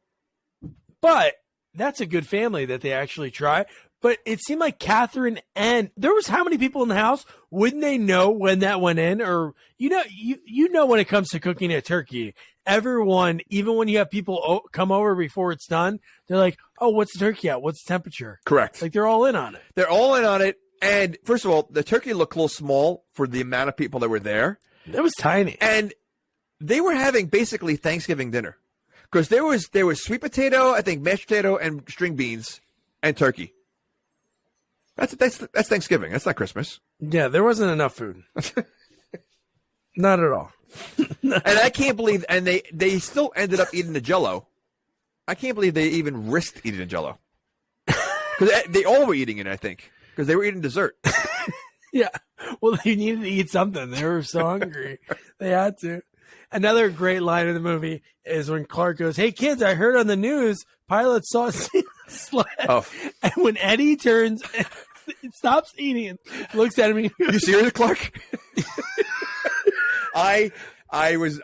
But that's a good family that they actually try. But it seemed like Catherine and there was how many people in the house? Wouldn't they know when that went in? Or you know when it comes to cooking a turkey, everyone, even when you have people come over before it's done, they're like, "Oh, what's the turkey at? What's the temperature?" Correct. Like they're all in on it. They're all in on it. And first of all, the turkey looked a little small for the amount of people that were there. It was tiny. And they were having basically Thanksgiving dinner because there was sweet potato, I think mashed potato and string beans and turkey. That's Thanksgiving. That's not Christmas. Yeah, there wasn't enough food. Not at all. And I can't believe, and they still ended up eating the Jello. I can't believe they even risked eating the Jello because they all were eating it. I think because they were eating dessert. Yeah. Well, they needed to eat something. They were so hungry. They had to. Another great line in the movie is when Clark goes, "Hey, kids, I heard on the news pilots saw a sled." Oh. And when Eddie turns and stops eating, looks at him. You serious, Clark? I was,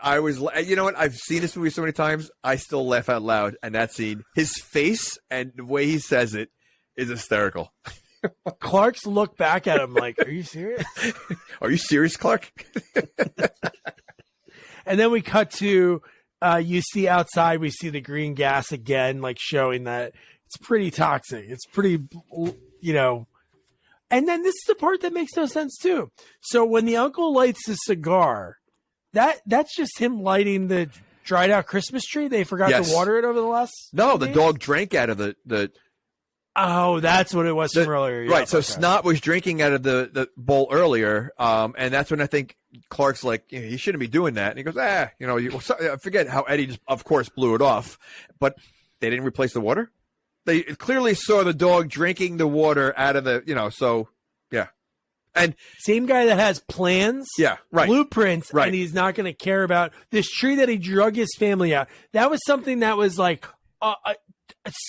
you know what? I've seen this movie so many times. I still laugh out loud. And that scene, his face and the way he says it is hysterical. Clark's look back at him like, "Are you serious? Are you serious, Clark?" And then we cut to, you see outside, we see the green gas again, like showing that it's pretty toxic. It's pretty, and then this is the part that makes no sense too. So when the uncle lights the cigar, that's just him lighting the dried out Christmas tree. They forgot to water it over the last. No, the days? dog drank out of the. Oh, that's what it was from earlier. Right. So Snot was drinking out of the bowl earlier. And that's when I think Clark's like, he shouldn't be doing that. And he goes, I forget how Eddie just, of course, blew it off, but they didn't replace the water. They clearly saw the dog drinking the water out of the, so yeah. And same guy that has plans, blueprints, and he's not going to care about this tree that he drug his family out. That was something that was like,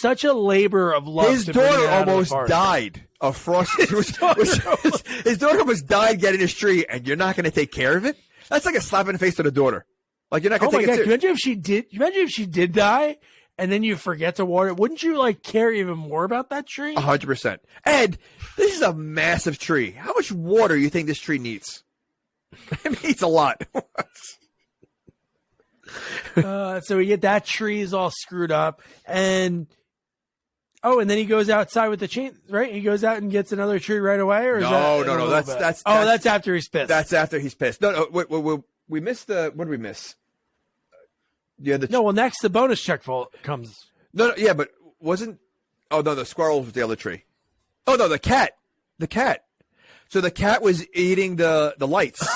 such a labor of love. His daughter almost died of frost. His daughter almost died getting his tree, and you're not going to take care of it? That's like a slap in the face to the daughter. Like you're not going to take it. Can you imagine if she did? Imagine if she did die, and then you forget to water it. Wouldn't you care even more about that tree? 100%. Ed, this is a massive tree. How much water do you think this tree needs? It needs a lot. So we get that tree is all screwed up, and Oh, and then he goes outside with the chain, right? He goes out and gets another tree right away, or is that No. That's after he's pissed. That's after he's pissed. No. We missed the. What did we miss? Yeah. Well, next the bonus check comes. No. Yeah, but wasn't. Oh no, the squirrel was the other tree. Oh no, the cat. The cat. So the cat was eating the lights.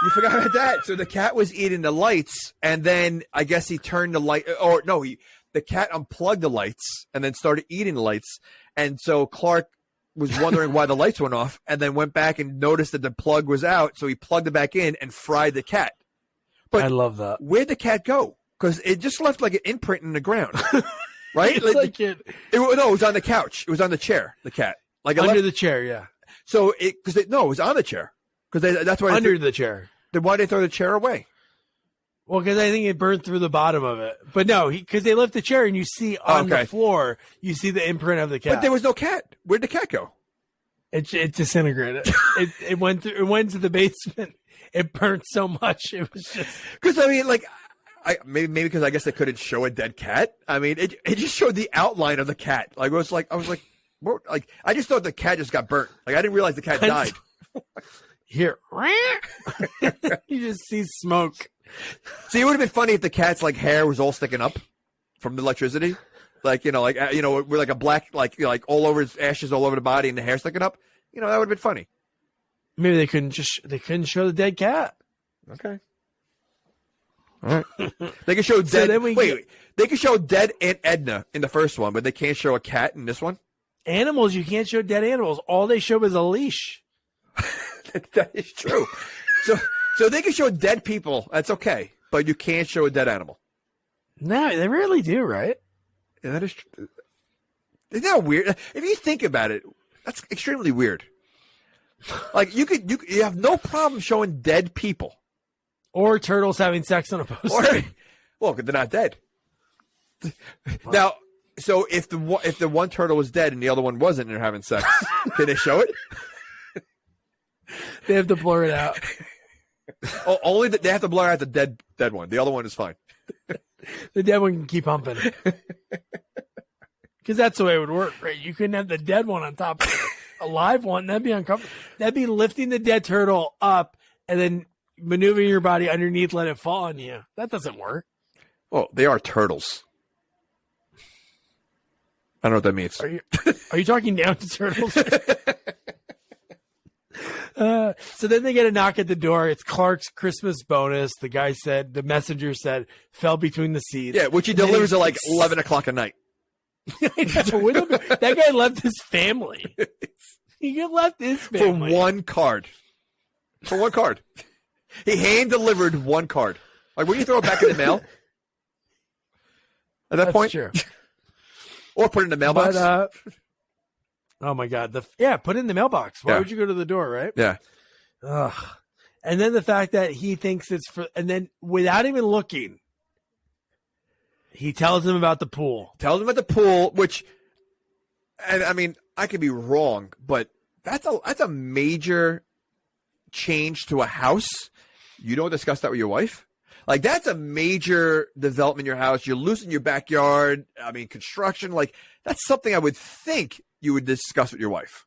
You forgot about that. So the cat was eating the lights, and then I guess he turned the light. Or no, the cat unplugged the lights and then started eating the lights. And so Clark was wondering why the lights went off, and then went back and noticed that the plug was out. So he plugged it back in and fried the cat. But I love that. Where'd the cat go? Because it just left like an imprint in the ground, right? It's like no, it was on the couch. It was on the chair. The cat, like under the chair, yeah. So it was on the chair because that's why under the chair. Then why did they throw the chair away? Well, because I think it burned through the bottom of it. But no, because they left the chair and you see on the floor, you see the imprint of the cat. But there was no cat. Where'd the cat go? It disintegrated. it went to the basement. It burnt so much. It was just because I mean, like, maybe because I guess they couldn't show a dead cat. I mean, it just showed the outline of the cat. Like I was like, what? Like I just thought the cat just got burnt. Like I didn't realize the cat died. Here, you just see smoke. See, it would have been funny if the cat's like hair was all sticking up from the electricity, like with like a black, like all over his ashes all over the body and the hair sticking up. That would have been funny. Maybe they couldn't show the dead cat. Okay. All right. They can show dead. They can show dead Aunt Edna in the first one, but they can't show a cat in this one. Animals, you can't show dead animals. All they show is a leash. That is true. So they can show dead people. That's okay, but you can't show a dead animal. No, they really do, right? Yeah, that is true. Isn't that weird? If you think about it, that's extremely weird. Like you have no problem showing dead people or turtles having sex on a poster. Well, they're not dead. Now, so if the one turtle was dead and the other one wasn't, and they're having sex, can they show it? They have to blur it out. Only they have to blur out the dead one. The other one is fine. The dead one can keep humping. Because that's the way it would work, right? You couldn't have the dead one on top of a live one. That'd be uncomfortable. That'd be lifting the dead turtle up and then maneuvering your body underneath, let it fall on you. That doesn't work. Well, they are turtles. I don't know what that means. Are you talking down to turtles? So then they get a knock at the door. It's Clark's Christmas bonus. The messenger said, fell between the seats. Yeah, which he delivers at like 11 o'clock at night. That guy left his family. He left his family. For one card. He hand delivered one card. Like, when you throw it back in the mail? At that point? True. Or put it in the mailbox? But, oh my God. Put it in the mailbox. Why would you go to the door, right? Yeah. Ugh. And then the fact that he thinks it's and then without even looking, he tells him about the pool. Which, and I mean, I could be wrong, but that's a major change to a house. You don't discuss that with your wife? Like, that's a major development in your house. You're losing your backyard. I mean, construction. Like, that's something I would think you would discuss with your wife.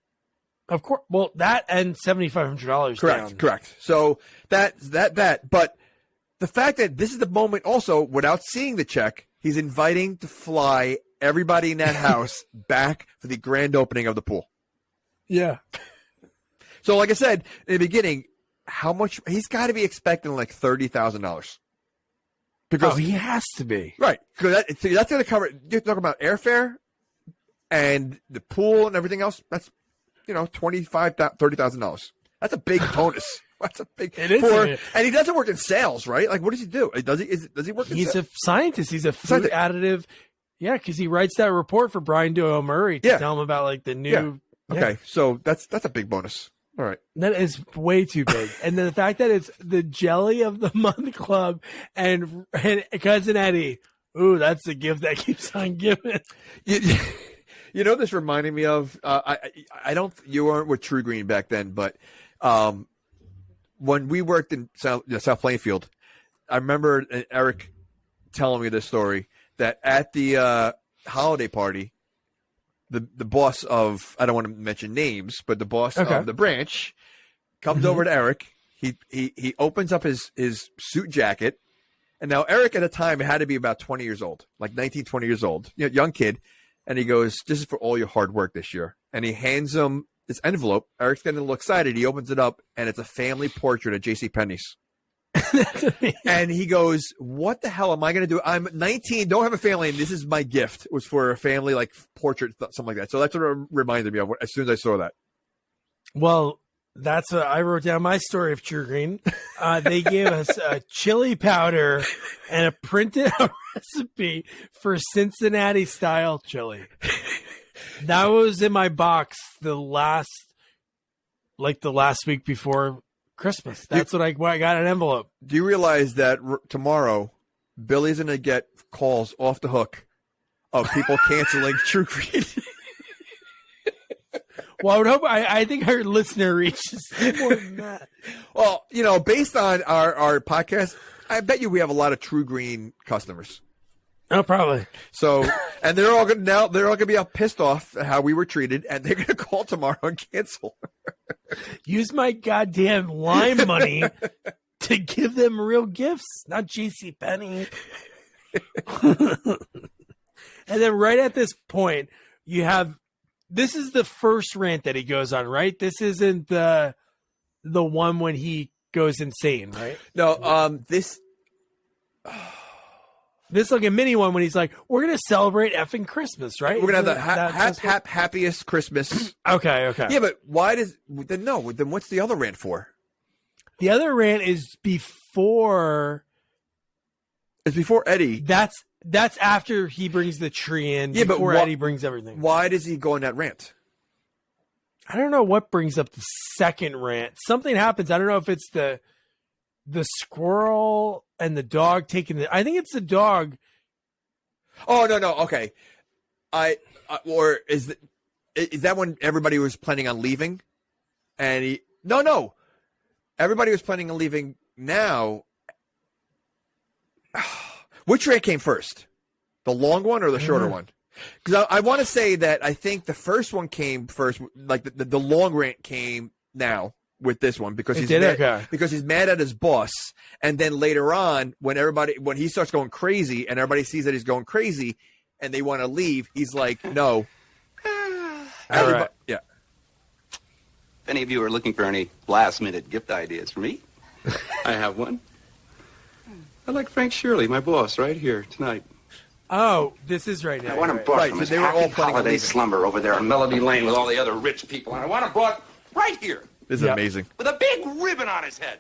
Of course. Well, that and $7,500 down. Correct. So that. But the fact that this is the moment also, without seeing the check, he's inviting to fly everybody in that house back for the grand opening of the pool. Yeah. So like I said in the beginning, how much he's got to be expecting, like $30,000. Because he has to be. Right. Because that's going to cover, you're talking about airfare and the pool and everything else. That's, $25,000, $30,000. That's a big bonus. That's a big. It is. And he doesn't work in sales, right? Like, what does he do? Does he work in sales? He's a scientist. He's a food additive. Yeah, because he writes that report for Brian Doyle Murray to tell him about, like, the new. Yeah. Okay, so that's a big bonus. All right. That is way too big. And then the fact that it's the Jelly of the Month Club and Cousin Eddie. Ooh, that's the gift that keeps on giving. You know, this reminded me of, you weren't with True Green back then, but when we worked in South Plainfield, I remember Eric telling me this story that at the holiday party, the boss of, I don't want to mention names, but the boss Okay. of the branch comes over to Eric. He opens up his suit jacket. And now Eric at the time had to be about 20 years old, like 19, 20 years old, young kid. And he goes, "This is for all your hard work this year." And he hands him this envelope. Eric's getting a little excited. He opens it up, and it's a family portrait of JCPenney's. And he goes, "What the hell am I going to do? I'm 19, don't have a family, and this is my gift." It was for a family, like, portrait, something like that. So that's what it reminded me of as soon as I saw that. Well, that's what I wrote down my story of True Green. They gave us a chili powder and a printed out recipe for Cincinnati style chili. That was in my box the last week before Christmas. That's what I got an envelope. Do you realize that tomorrow Billy's going to get calls off the hook of people canceling True Green? Well, I would hope. I think our listener reaches more than that. Well, based on our podcast, I bet you we have a lot of True Green customers. Oh, probably. So, and they're all gonna be all pissed off at how we were treated, and they're gonna call tomorrow and cancel. Use my goddamn Lime money to give them real gifts, not JCPenney. And then right at this point, you have. This is the first rant that he goes on, right? This isn't the one when he goes insane, right? No, this is like a mini one when he's like, "We're gonna celebrate effing Christmas, right?" We're gonna have the happiest Christmas. Okay. Yeah, but why does then no? Then what's the other rant for? The other rant is before. It's before Eddie. That's after he brings the tree in. Yeah, before but Eddie brings everything. Why does he go on that rant? I don't know what brings up the second rant. Something happens. I don't know if it's the squirrel and the dog taking the. I think it's the dog. Oh no! Okay, or is that when everybody was planning on leaving? And no, everybody was planning on leaving now. Which rant came first? The long one or the shorter one? Because I want to say that I think the first one came first, like the long rant came now with this one because he's mad at his boss, and then later on when he starts going crazy and everybody sees that he's going crazy and they want to leave, he's like, "No." All right. Yeah. If any of you are looking for any last-minute gift ideas for me, I have one. I'd like Frank Shirley, my boss, right here tonight. Oh, this is right now. I want him brought from so his they were all happy planning on holiday leaving. slumber over there on Melody Lane with all the other rich people. And I want him brought right here This is amazing. with a big ribbon on his head.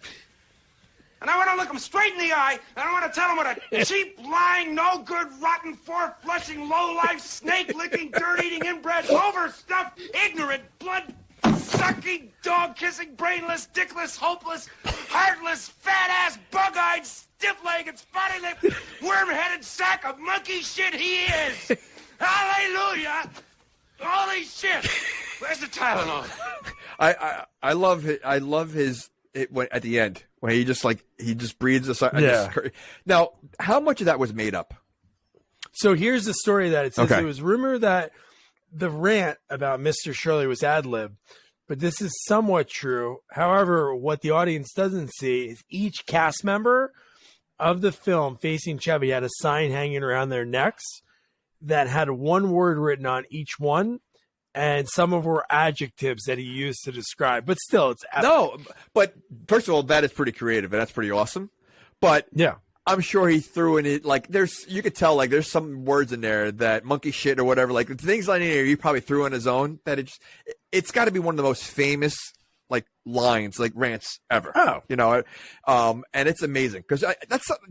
And I want to look him straight in the eye, and I want to tell him what a cheap, lying, no-good, rotten, four-flushing, low-life, snake-licking, dirt-eating, inbred, overstuffed, ignorant, blood-sucking, dog-kissing, brainless, dickless, hopeless, heartless, fat-ass, bug-eyed, stiff-legged, spotty-lipped, worm-headed sack of monkey shit he is. Hallelujah! Holy shit! Where's the Tylenol? I love his at the end when he just breathes aside. Yeah. Now, how much of that was made up? So here's the story that it says. It was rumored that the rant about Mr. Shirley was ad-lib, but this is somewhat true. However, what the audience doesn't see is each cast member of the film facing Chevy had a sign hanging around their necks that had one word written on each one, and some of them were adjectives that he used to describe. But still, it's epic. No, but first of all, that is pretty creative and that's pretty awesome. But yeah, I'm sure he threw in it you could tell there's some words in there that monkey shit or whatever, like the things like here he probably threw on his own that it's got to be one of the most famous lines, rants ever. And it's amazing because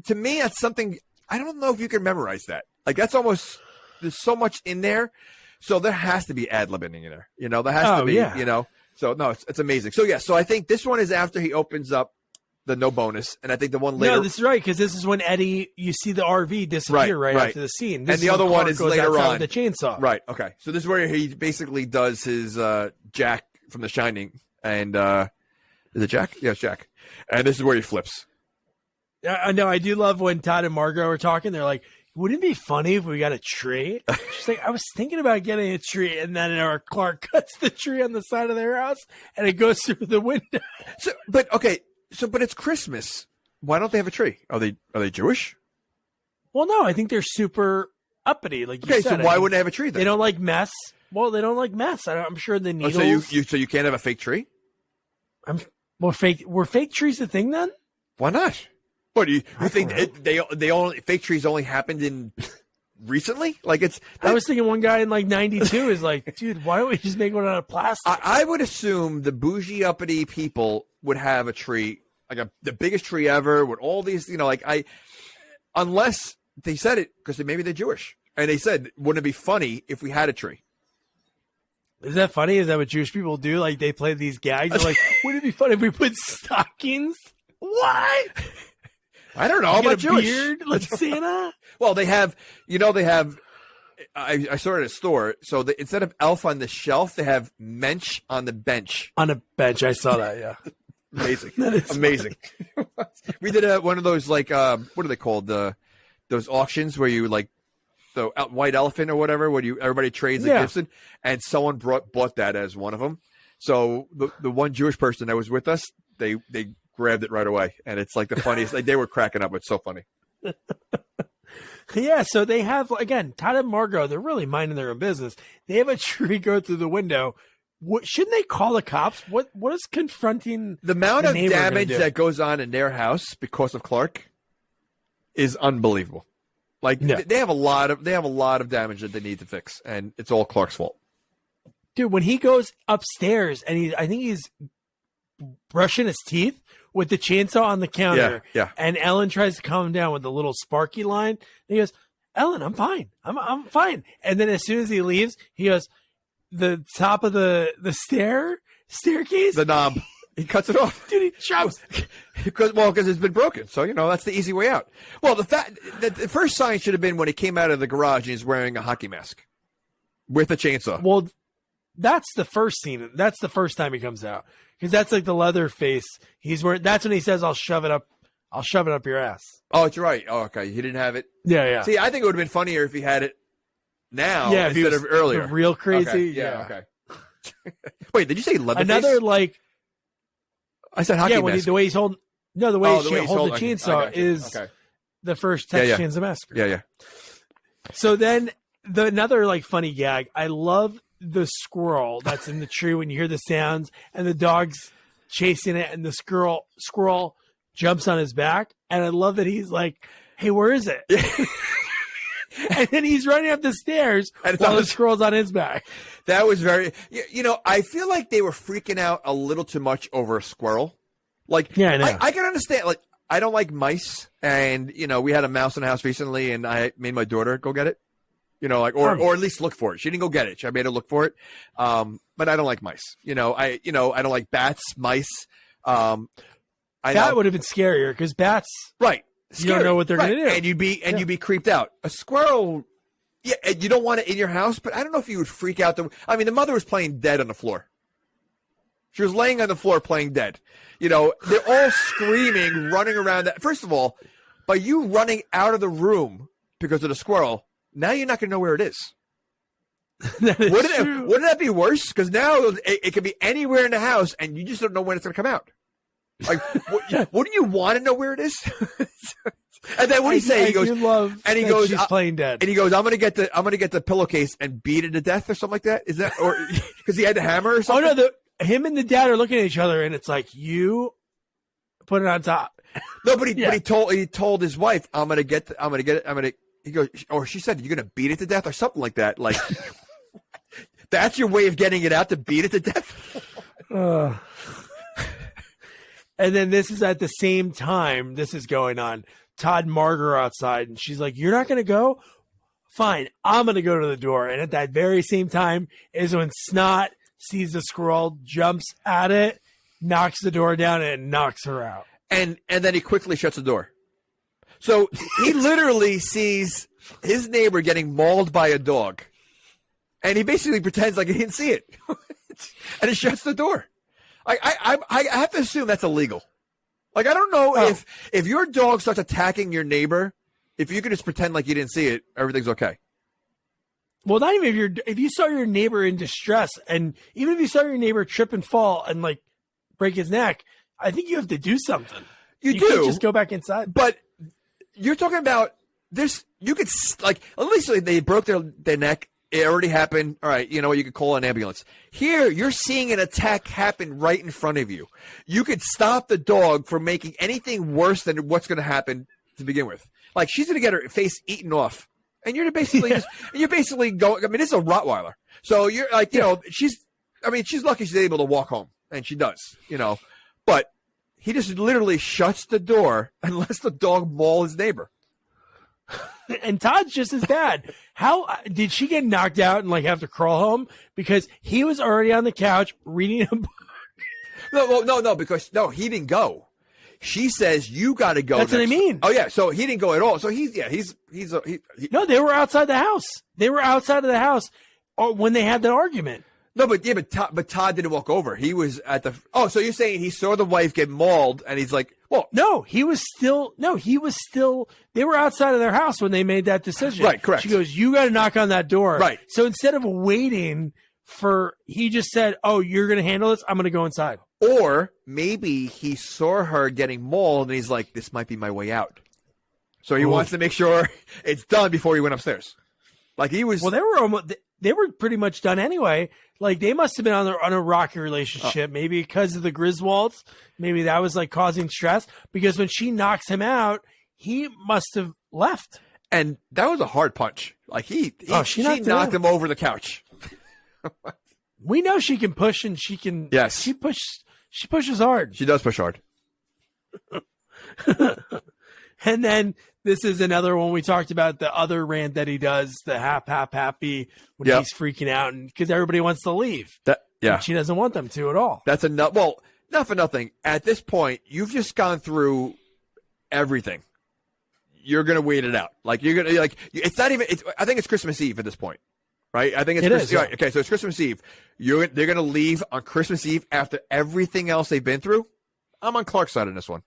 to me that's something I don't know if you can memorize that. That's almost there's so much in there, so there has to be ad-libbing in there. There has to be. Yeah. So no, it's amazing. So yeah, so I think this one is after he opens up the no bonus, and I think the one later. No, this is right because this is when Eddie, you see the RV disappear right after the scene. This and the other one is later on with the chainsaw. Right. Okay. So this is where he basically does his Jack from The Shining, and is it Jack? Yeah, it's Jack. And this is where he flips. I know. I do love when Todd and Margot are talking. They're like, wouldn't it be funny if we got a tree? She's like, I was thinking about getting a tree, and then our Clark cuts the tree on the side of their house, and it goes through the window. But it's Christmas. Why don't they have a tree? Are they Jewish? Well, no, I think they're super uppity. Like you said. So why wouldn't they have a tree then? They don't like mess. Well, they don't like mess. I'm sure the needles. So you can't have a fake tree? Were fake trees a thing then? Why not? What do you think? They only fake trees only happened in recently? Like I was thinking one guy in like '92 is like, dude, why don't we just make one out of plastic? I would assume the bougie uppity people would have a tree, like the biggest tree ever, with all these, unless they said it because maybe they're Jewish, and they said, wouldn't it be funny if we had a tree? Is that funny? Is that what Jewish people do? Like they play these gags? They're like, wouldn't it be funny if we put stockings? What? I don't know. I'm not Jewish. Beard like Santa? Well, they have. I saw it at a store. So instead of elf on the shelf, they have mensch on the bench. On a bench, I saw that. Yeah, amazing, amazing. We did one of those what are they called? Those auctions where you like the white elephant or whatever, where everybody trades the gifts in, and someone bought that as one of them. So the one Jewish person that was with us, they grabbed it right away, and it's like the funniest. Like they were cracking up. It's so funny. Yeah, so they have, again, Todd and Margot, they're really minding their own business. They have a tree go through the window. Shouldn't they call the cops? What is confronting the amount of damage that goes on in their house because of Clark is unbelievable. Like they have a lot of damage that they need to fix, and it's all Clark's fault. Dude, when he goes upstairs and I think he's brushing his teeth with the chainsaw on the counter. Yeah. And Ellen tries to calm him down with the little sparky line. And he goes, Ellen, I'm fine. I'm fine. And then as soon as he leaves, he goes, the top of the staircase, the knob, he cuts it off. Dude, he chops. Because it's been broken. So, that's the easy way out. Well, the first sign should have been when he came out of the garage and he's wearing a hockey mask with a chainsaw. Well, that's the first scene. That's the first time he comes out. Because that's like the leather face he's wearing. That's when he says, I'll shove it up your ass. Oh, it's right. Oh, okay. He didn't have it. Yeah. See, I think it would have been funnier if he had it now instead of earlier. Real crazy. Okay. Yeah. Okay. Wait, did you say leather Another face? I said hockey mask. The way he's holding. No, the way he's holding the chainsaw is the first Texas Chainsaw Massacre. Yeah. So then another funny gag. I love the squirrel that's in the tree when you hear the sounds and the dog's chasing it and the squirrel jumps on his back. And I love that he's like, hey, where is it? And then he's running up the stairs while the squirrel's on his back. That was very, I feel like they were freaking out a little too much over a squirrel. I know. I can understand. I don't like mice. And, we had a mouse in the house recently and I made my daughter go get it. Or at least look for it. She didn't go get it. I made her look for it. But I don't like mice. I don't like bats, mice. That would have been scarier because bats, right? You don't know what they're going to do, and you'd be creeped out. A squirrel, and you don't want it in your house. But I don't know if you would freak out. The mother was playing dead on the floor. She was laying on the floor playing dead. They're all screaming, running around. First of all, by you running out of the room because of the squirrel. Now you're not going to know where it is. Wouldn't that be worse? Because now it could be anywhere in the house, and you just don't know when it's going to come out. Wouldn't you want to know where it is? And then what do you say? He goes, she's playing dead. And he goes, I'm going to get the pillowcase and beat it to death or something like that. Is that or because he had the hammer or something? Oh no, him and the dad are looking at each other, and it's like you put it on top. No, but he told his wife, I'm going to get it. He goes, or she said, you're going to beat it to death or something like that. Like, that's your way of getting it out, to beat it to death? And then this is at the same time this is going on. Todd and Margaret are outside, and she's like, you're not going to go? Fine, I'm going to go to the door. And at that very same time is when Snot sees the squirrel, jumps at it, knocks the door down, and knocks her out. And then he quickly shuts the door. So he literally sees his neighbor getting mauled by a dog, and he basically pretends like he didn't see it, and he shuts the door. I have to assume that's illegal. I don't know if your dog starts attacking your neighbor, if you could just pretend like you didn't see it, everything's okay. Well, not even if you saw your neighbor in distress, and even if you saw your neighbor trip and fall and like break his neck, I think you have to do something. You do can't just go back inside. But you're talking about this. You could like at least they broke their neck. It already happened. All right, you know what? You could call an ambulance. Here, you're seeing an attack happen right in front of you. You could stop the dog from making anything worse than what's going to happen to begin with. Like she's going to get her face eaten off. And you're basically going. I mean, it's a Rottweiler, so you're like, you know, she's lucky she's able to walk home, and she does, you know. But he just literally shuts the door and lets the dog maul his neighbor. And Todd's just as bad. How did she get knocked out and like have to crawl home? Because he was already on the couch reading a book. No, because he didn't go. She says you got to go. That's what I mean. Oh yeah, so he didn't go at all. So he's No, they were outside the house. They were outside of the house when they had that argument. No, but Todd didn't walk over. He was at the. Oh, so you're saying he saw the wife get mauled, and he's like, well, no, he was still. They were outside of their house when they made that decision. Right, correct. She goes, "You got to knock on that door." Right. So instead of waiting he just said, "Oh, you're going to handle this. I'm going to go inside." Or maybe he saw her getting mauled, and he's like, "This might be my way out." So he wants to make sure it's done before he went upstairs. Like he was. Well, they were pretty much done anyway. Like they must have been on a rocky relationship, maybe because of the Griswolds. Maybe that was like causing stress. Because when she knocks him out, he must have left. And that was a hard punch. Like she knocked him over the couch. We know she can push, and she can. Yes, she pushes hard. She does push hard. And then this is another one we talked about, the other rant that he does, the happy when he's freaking out, and because everybody wants to leave. And she doesn't want them to at all. That's enough. Well, not for nothing. At this point, you've just gone through everything. You're gonna wait it out. Like you're gonna like. It's not even. I think it's Christmas Eve at this point, right? I think it's Christmas. Right, okay, so it's Christmas Eve. They're gonna leave on Christmas Eve after everything else they've been through. I'm on Clark's side on this one.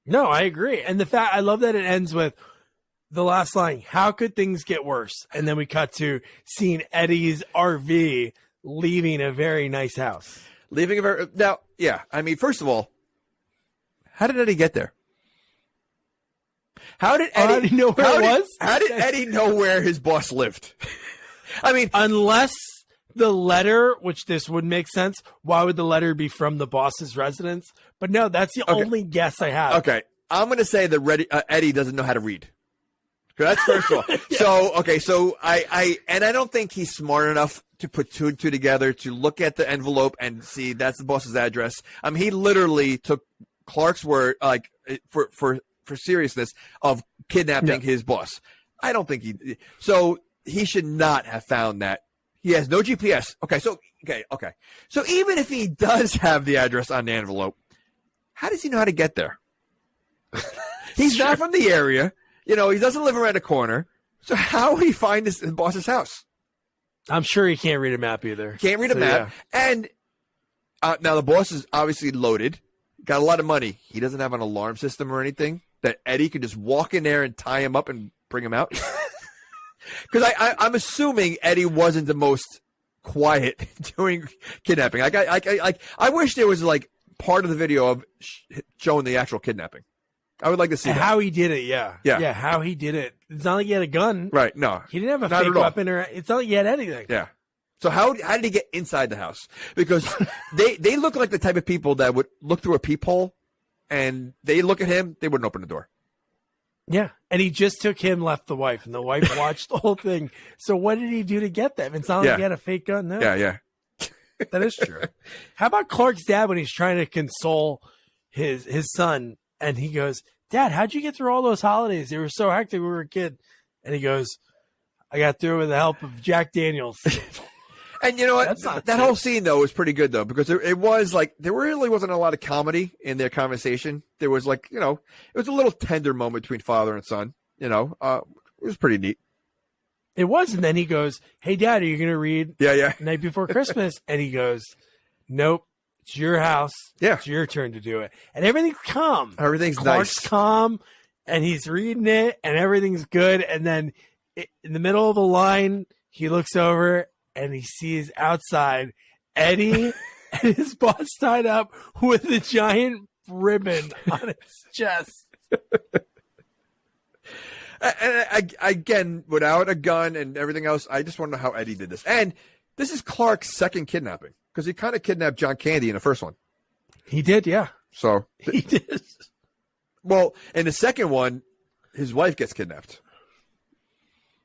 No, I agree. And I love that it ends with the last line, how could things get worse? And then we cut to seeing Eddie's RV leaving a very nice house. Now, yeah. I mean, first of all, how did Eddie get there? How did Eddie know where it was? How did Eddie know where his boss lived? I mean, unless the letter, which this would make sense, why would the letter be from the boss's residence? But no, that's the only guess I have. Okay, I'm going to say that Eddie doesn't know how to read. That's first of all. So I don't think he's smart enough to put two and two together to look at the envelope and see that's the boss's address. He literally took Clark's word, like for seriousness, of kidnapping his boss. I don't think he should not have found that. He has no GPS. Okay. So even if he does have the address on the envelope, how does he know how to get there? He's not from the area. You know, he doesn't live around the corner. So how would he find his boss's house? I'm sure he can't read a map either. Can't read a map. Yeah. And now the boss is obviously loaded, got a lot of money. He doesn't have an alarm system or anything that Eddie could just walk in there and tie him up and bring him out. Because I'm assuming Eddie wasn't the most quiet doing kidnapping. I wish there was like part of the video of showing the actual kidnapping. I would like to see how he did it. Yeah. How he did it. It's not like he had a gun, right? No, he didn't have a fake weapon, or it's not like he had anything. Yeah. So how did he get inside the house? Because they look like the type of people that would look through a peephole, and they look at him, they wouldn't open the door. Yeah, and he just took him, left the wife, and the wife watched the whole thing. So what did he do to get them? It's not like he had a fake gun. No. Yeah. That is true. How about Clark's dad when he's trying to console his son, and he goes, "Dad, how'd you get through all those holidays? They were so hectic when we were a kid." And he goes, "I got through with the help of Jack Daniels." And you know what? That whole scene, though, was pretty good, though, because it was like there really wasn't a lot of comedy in their conversation. There was like, you know, it was a little tender moment between father and son. You know, it was pretty neat. It was. And then he goes, "Hey, Dad, are you going to read Night Before Christmas?" And he goes, "Nope. It's your house. Yeah. It's your turn to do it." And everything's calm. Everything's Clark's nice. Calm. and he's reading it, and everything's good. And then in the middle of a line, he looks over and he sees outside Eddie and his boss tied up with a giant ribbon on his chest. And again, without a gun and everything else, I just want to know how Eddie did this. And this is Clark's second kidnapping because he kind of kidnapped John Candy in the first one. He did, yeah. So he did. Well, in the second one, his wife gets kidnapped.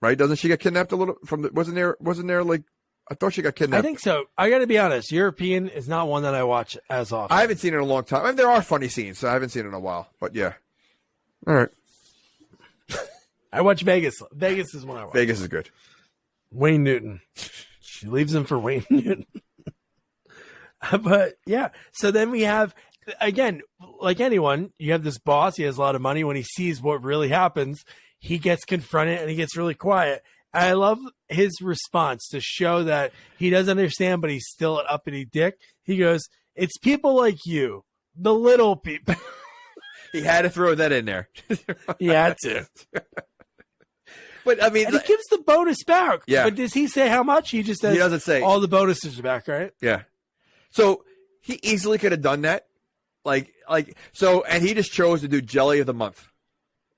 Right? Doesn't she get kidnapped a little from the, wasn't there like, I thought she got kidnapped. I think so. I got to be honest. European is not one that I watch as often. I haven't seen it in a long time. I mean, there are funny scenes, so I haven't seen it in a while. But yeah. All right. I watch Vegas. Vegas is one I watch. Vegas is good. Wayne Newton. She leaves him for Wayne Newton. But yeah. So then we have, again, like anyone, you have this boss. He has a lot of money. When he sees what really happens, he gets confronted and he gets really quiet. I love his response to show that he doesn't understand, but he's still an uppity dick. He goes, "It's people like you, the little people." He had to throw that in there. He had to. But I mean, and he gives the bonus back. Yeah. But does he say how much? He just says he doesn't say all the bonuses are back, right? Yeah. So he easily could have done that. So, and he just chose to do jelly of the month.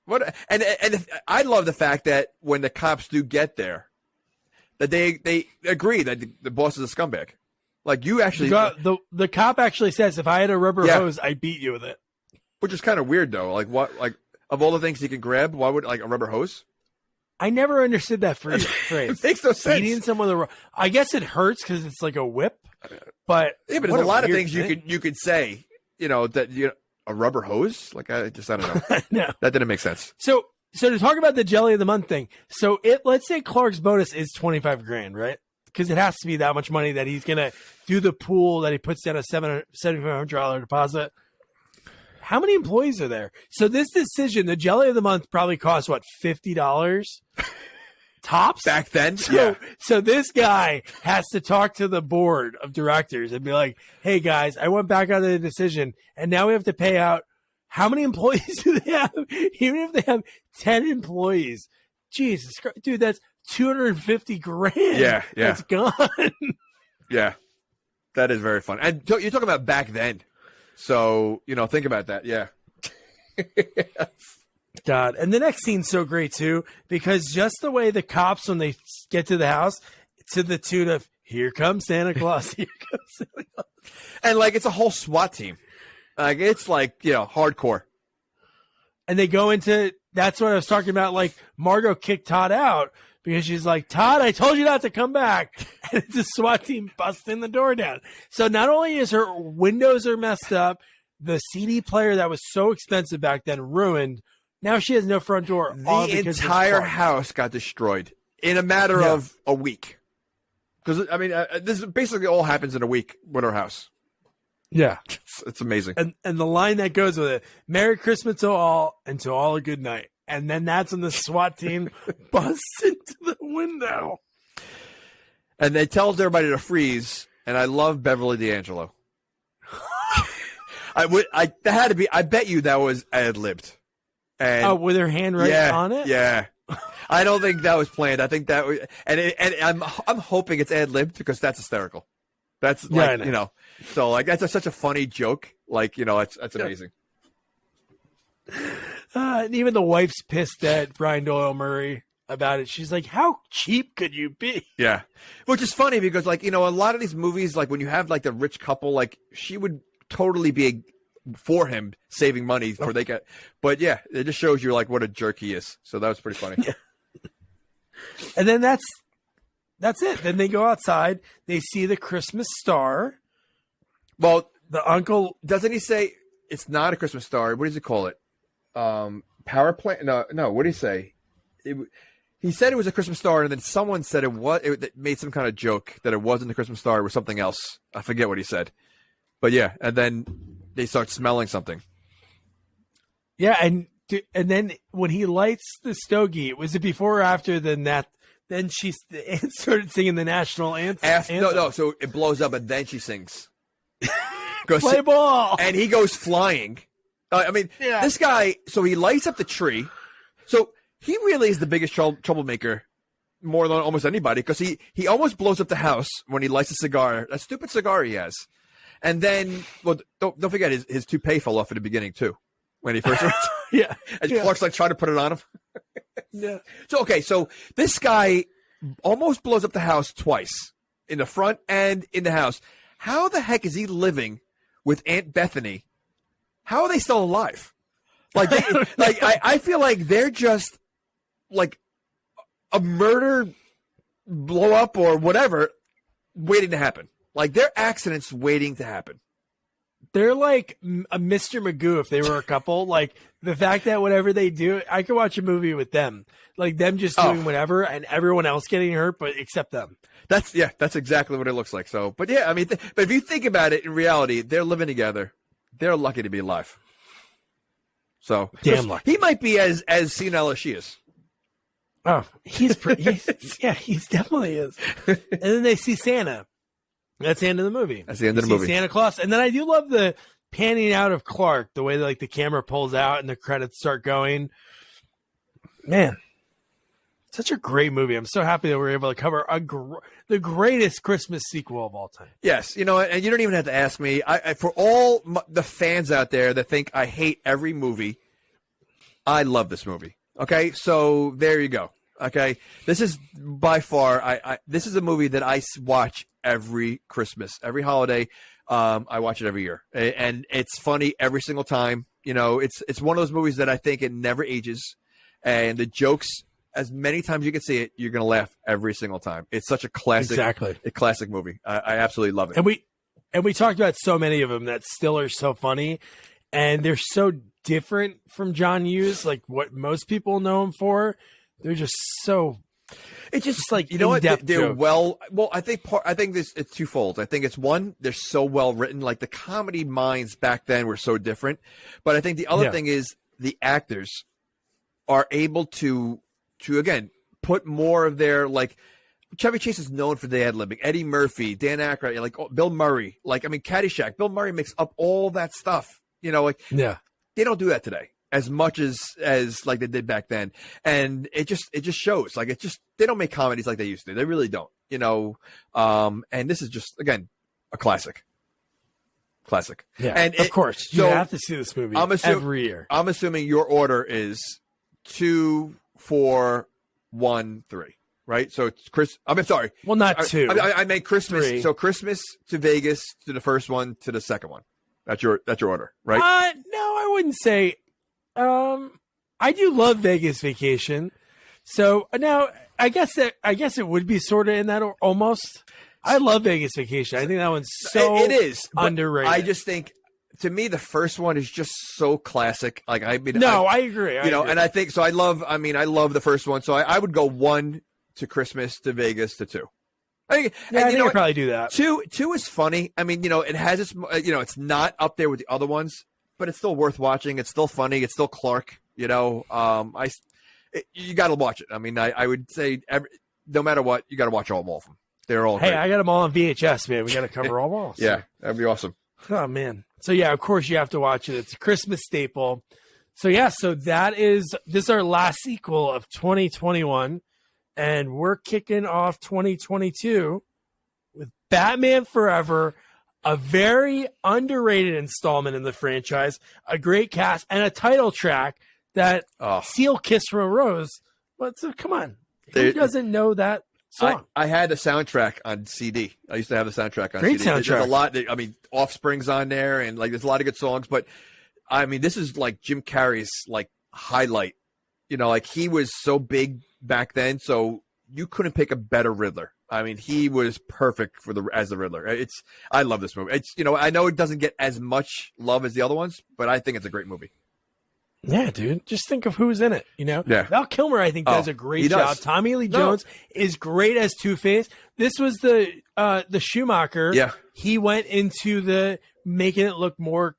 What? And I love the fact that when the cops do get there, that they agree that the boss is a scumbag. Like you actually, the cop actually says, "If I had a rubber hose, I'd beat you with it." Which is kind of weird, though. Like what? Like of all the things he can grab, why would like a rubber hose? I never understood that phrase. It makes no sense. Beating someone with I guess it hurts because it's like a whip. But yeah, but there's a lot of things you could say. You know that a rubber hose. Like I don't know. No, that didn't make sense. So to talk about the jelly of the month thing. So let's say Clark's bonus is $25,000, right? Because it has to be that much money that he's gonna do the pool that he puts down a $7,500 deposit. How many employees are there? So this decision, the jelly of the month, probably costs what, $50 tops back then. So this guy has to talk to the board of directors and be like, "Hey guys, I went back on the decision, and now we have to pay out." How many employees do they have? Even if they have 10 employees, Jesus Christ, dude, that's $250,000. Yeah. That's gone. Yeah, that is very fun. And you're talking about back then. So, think about that. Yeah. God. And the next scene's so great, too, because just the way the cops, when they get to the house, to the tune of, "Here comes Santa Claus, here comes Santa Claus." And, it's a whole SWAT team. It's hardcore. And they go into, that's what I was talking about, Margot kicked Todd out because she's like, "Todd, I told you not to come back." And it's a SWAT team busting the door down. So not only is her windows are messed up, the CD player that was so expensive back then ruined. Now she has no front door. The entire house got destroyed in a matter of a week. Because, this basically all happens in a week with her house. Yeah. It's amazing. And the line that goes with it, "Merry Christmas to all, and to all a good night." And then that's when the SWAT team busts into the window. And they tells everybody to freeze. And I love Beverly D'Angelo. That had to be, I bet you that was ad-libbed. And with her hand on it? Yeah. I don't think that was planned. I think that was, and I'm hoping it's ad-libbed because that's hysterical. That's so that's such a funny joke. That's amazing. And even the wife's pissed at Brian Doyle Murray about it. She's like, "How cheap could you be?" Yeah. Which is funny because a lot of these movies, when you have the rich couple, she would totally be for him saving money for they get, but yeah, it just shows you what a jerk he is. So that was pretty funny. Yeah. And then that's it. Then they go outside. They see the Christmas star. Well, the uncle, doesn't he say it's not a Christmas star? What does he call it? Power plant? No. What did he say? He said it was a Christmas star, and then someone said it made some kind of joke that it wasn't a Christmas star, it was something else. I forget what he said. But yeah, and then they start smelling something. Yeah, and then when he lights the stogie, was it before or after that? Then she started singing the national anthem. No. So it blows up, and then she sings. Play ball. And he goes flying, I mean, this guy. So he lights up the tree. So he really is the biggest troublemaker, more than almost anybody, because he almost blows up the house when he lights a cigar. That stupid cigar he has, and then don't forget his toupee fell off at the beginning too, when he first. Yeah, and Clark's like trying to put it on him. Yeah. So this guy almost blows up the house twice, in the front and in the house. How the heck is he living with Aunt Bethany? How are they still alive? Like, I feel like they're just like a murder, blow up, or whatever, waiting to happen. Like, they're accidents waiting to happen. They're like a Mr. Magoo if they were a couple. Like, the fact that whatever they do, I could watch a movie with them. Like, them just doing whatever and everyone else getting hurt, but except them. That's exactly what it looks like. So, but yeah, I mean, but if you think about it, in reality, they're living together. They're lucky to be alive. So, damn lucky. He might be as senile as she is. Oh, he's pretty. He definitely is. And then they see Santa. That's the end of the movie. That's the end of the movie. Santa Claus. And then I do love the panning out of Clark, the way that, like, the camera pulls out and the credits start going. Man, such a great movie. I'm so happy that we were able to cover the greatest Christmas sequel of all time. Yes, you know, and you don't even have to ask me. I for all the fans out there that think I hate every movie, I love this movie. Okay, so there you go. Okay, this is by far this is a movie that I watch every Christmas, every holiday. I watch it every year, and it's funny every single time. You know, it's one of those movies that I think it never ages, and the jokes, as many times you can see it, you're gonna laugh every single time. It's such a classic, a classic movie. I absolutely love it. And we talked about so many of them that still are so funny, and they're so different from John Hughes, like what most people know him for. They're just so. It's just like, you know what, they're jokes. well. I think it's twofold. I think it's one, they're so well written. Like, the comedy minds back then were so different, but I think the other thing is the actors are able to again put more of their, like, Chevy Chase is known for the ad-libbing. Eddie Murphy, Dan Aykroyd, like Bill Murray. Like, I mean, Caddyshack. Bill Murray makes up all that stuff. You know, like, they don't do that today as much as like they did back then, and it just shows. Like, they don't make comedies like they used to. They really don't. You know, and this is just, again, a classic. Yeah, and of course you have to see this movie every year. I'm assuming your order is 2, 4, 1, 3, right? So it's Chris. I'm sorry. Well, not 2. I meant Christmas. 3. So Christmas to Vegas to the first one to the second one. That's your order, right? No, I wouldn't say. I do love Vegas Vacation, so now I guess it would be sort of in that almost. I love Vegas Vacation. I think that one's it is underrated. I just think, to me, the first one is just so classic. Like, I mean, I agree. And I think so. I love the first one. So I would go 1 to Christmas to Vegas to 2. I think I'd probably do that. 2 is funny. I mean, you know, it has its, you know, it's not up there with the other ones, but it's still worth watching. It's still funny. It's still Clark. You know, you got to watch it. I mean, I would say no matter what, you got to watch all of them. They're all great. I got them all on VHS, man. We got to cover all of them. So. Yeah, that'd be awesome. Oh, man. So, yeah, of course you have to watch it. It's a Christmas staple. So, yeah, this is our last sequel of 2021, and we're kicking off 2022 with Batman Forever, a very underrated installment in the franchise, a great cast, and a title track that Seal Kiss from a Rose. But so, come on. Who doesn't know that song? I had the soundtrack on CD. I used to have the soundtrack on Great CD. Soundtrack. There's a lot. I mean, Offspring's on there, and like there's a lot of good songs. But I mean, this is like Jim Carrey's like highlight. You know, like he was so big back then, so you couldn't pick a better Riddler. I mean, he was perfect as the Riddler. I love this movie. It's, you know, I know it doesn't get as much love as the other ones, but I think it's a great movie. Yeah, dude. Just think of who's in it. You know, Val Kilmer, I think, does a great job. Tommy Lee Jones is great as Two-Face. This was the Schumacher. Yeah, he went into making it look more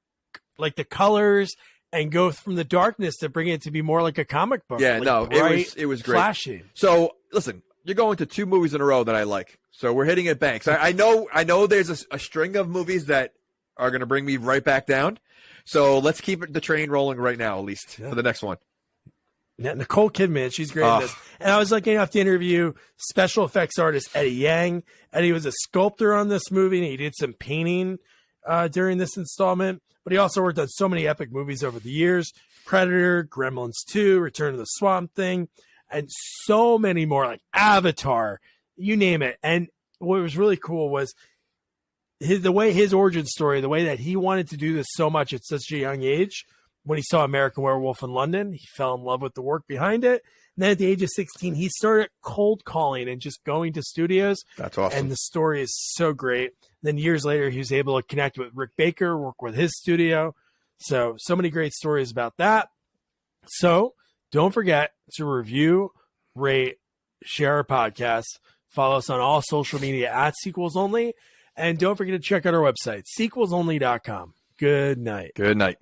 like the colors and go from the darkness to bring it to be more like a comic book. Yeah, like bright, it was great, flashy. So listen, you're going to 2 movies in a row that I like. So we're hitting it banks. I know there's a string of movies that are going to bring me right back down. So let's keep the train rolling right now, at least for the next one. Yeah, Nicole Kidman, she's great in this. And I was lucky enough to interview special effects artist Eddie Yang. Eddie was a sculptor on this movie, and he did some painting during this installment. But he also worked on so many epic movies over the years: Predator, Gremlins 2, Return of the Swamp Thing, and so many more, like Avatar, you name it. And what was really cool was the way his origin story, the way that he wanted to do this so much at such a young age. When he saw American Werewolf in London, he fell in love with the work behind it. And then at the age of 16, he started cold calling and just going to studios. That's awesome. And the story is so great. Then years later, he was able to connect with Rick Baker, work with his studio. So many great stories about that. So don't forget to review, rate, share our podcast. Follow us on all social media at Sequels Only. And don't forget to check out our website, sequelsonly.com. Good night. Good night.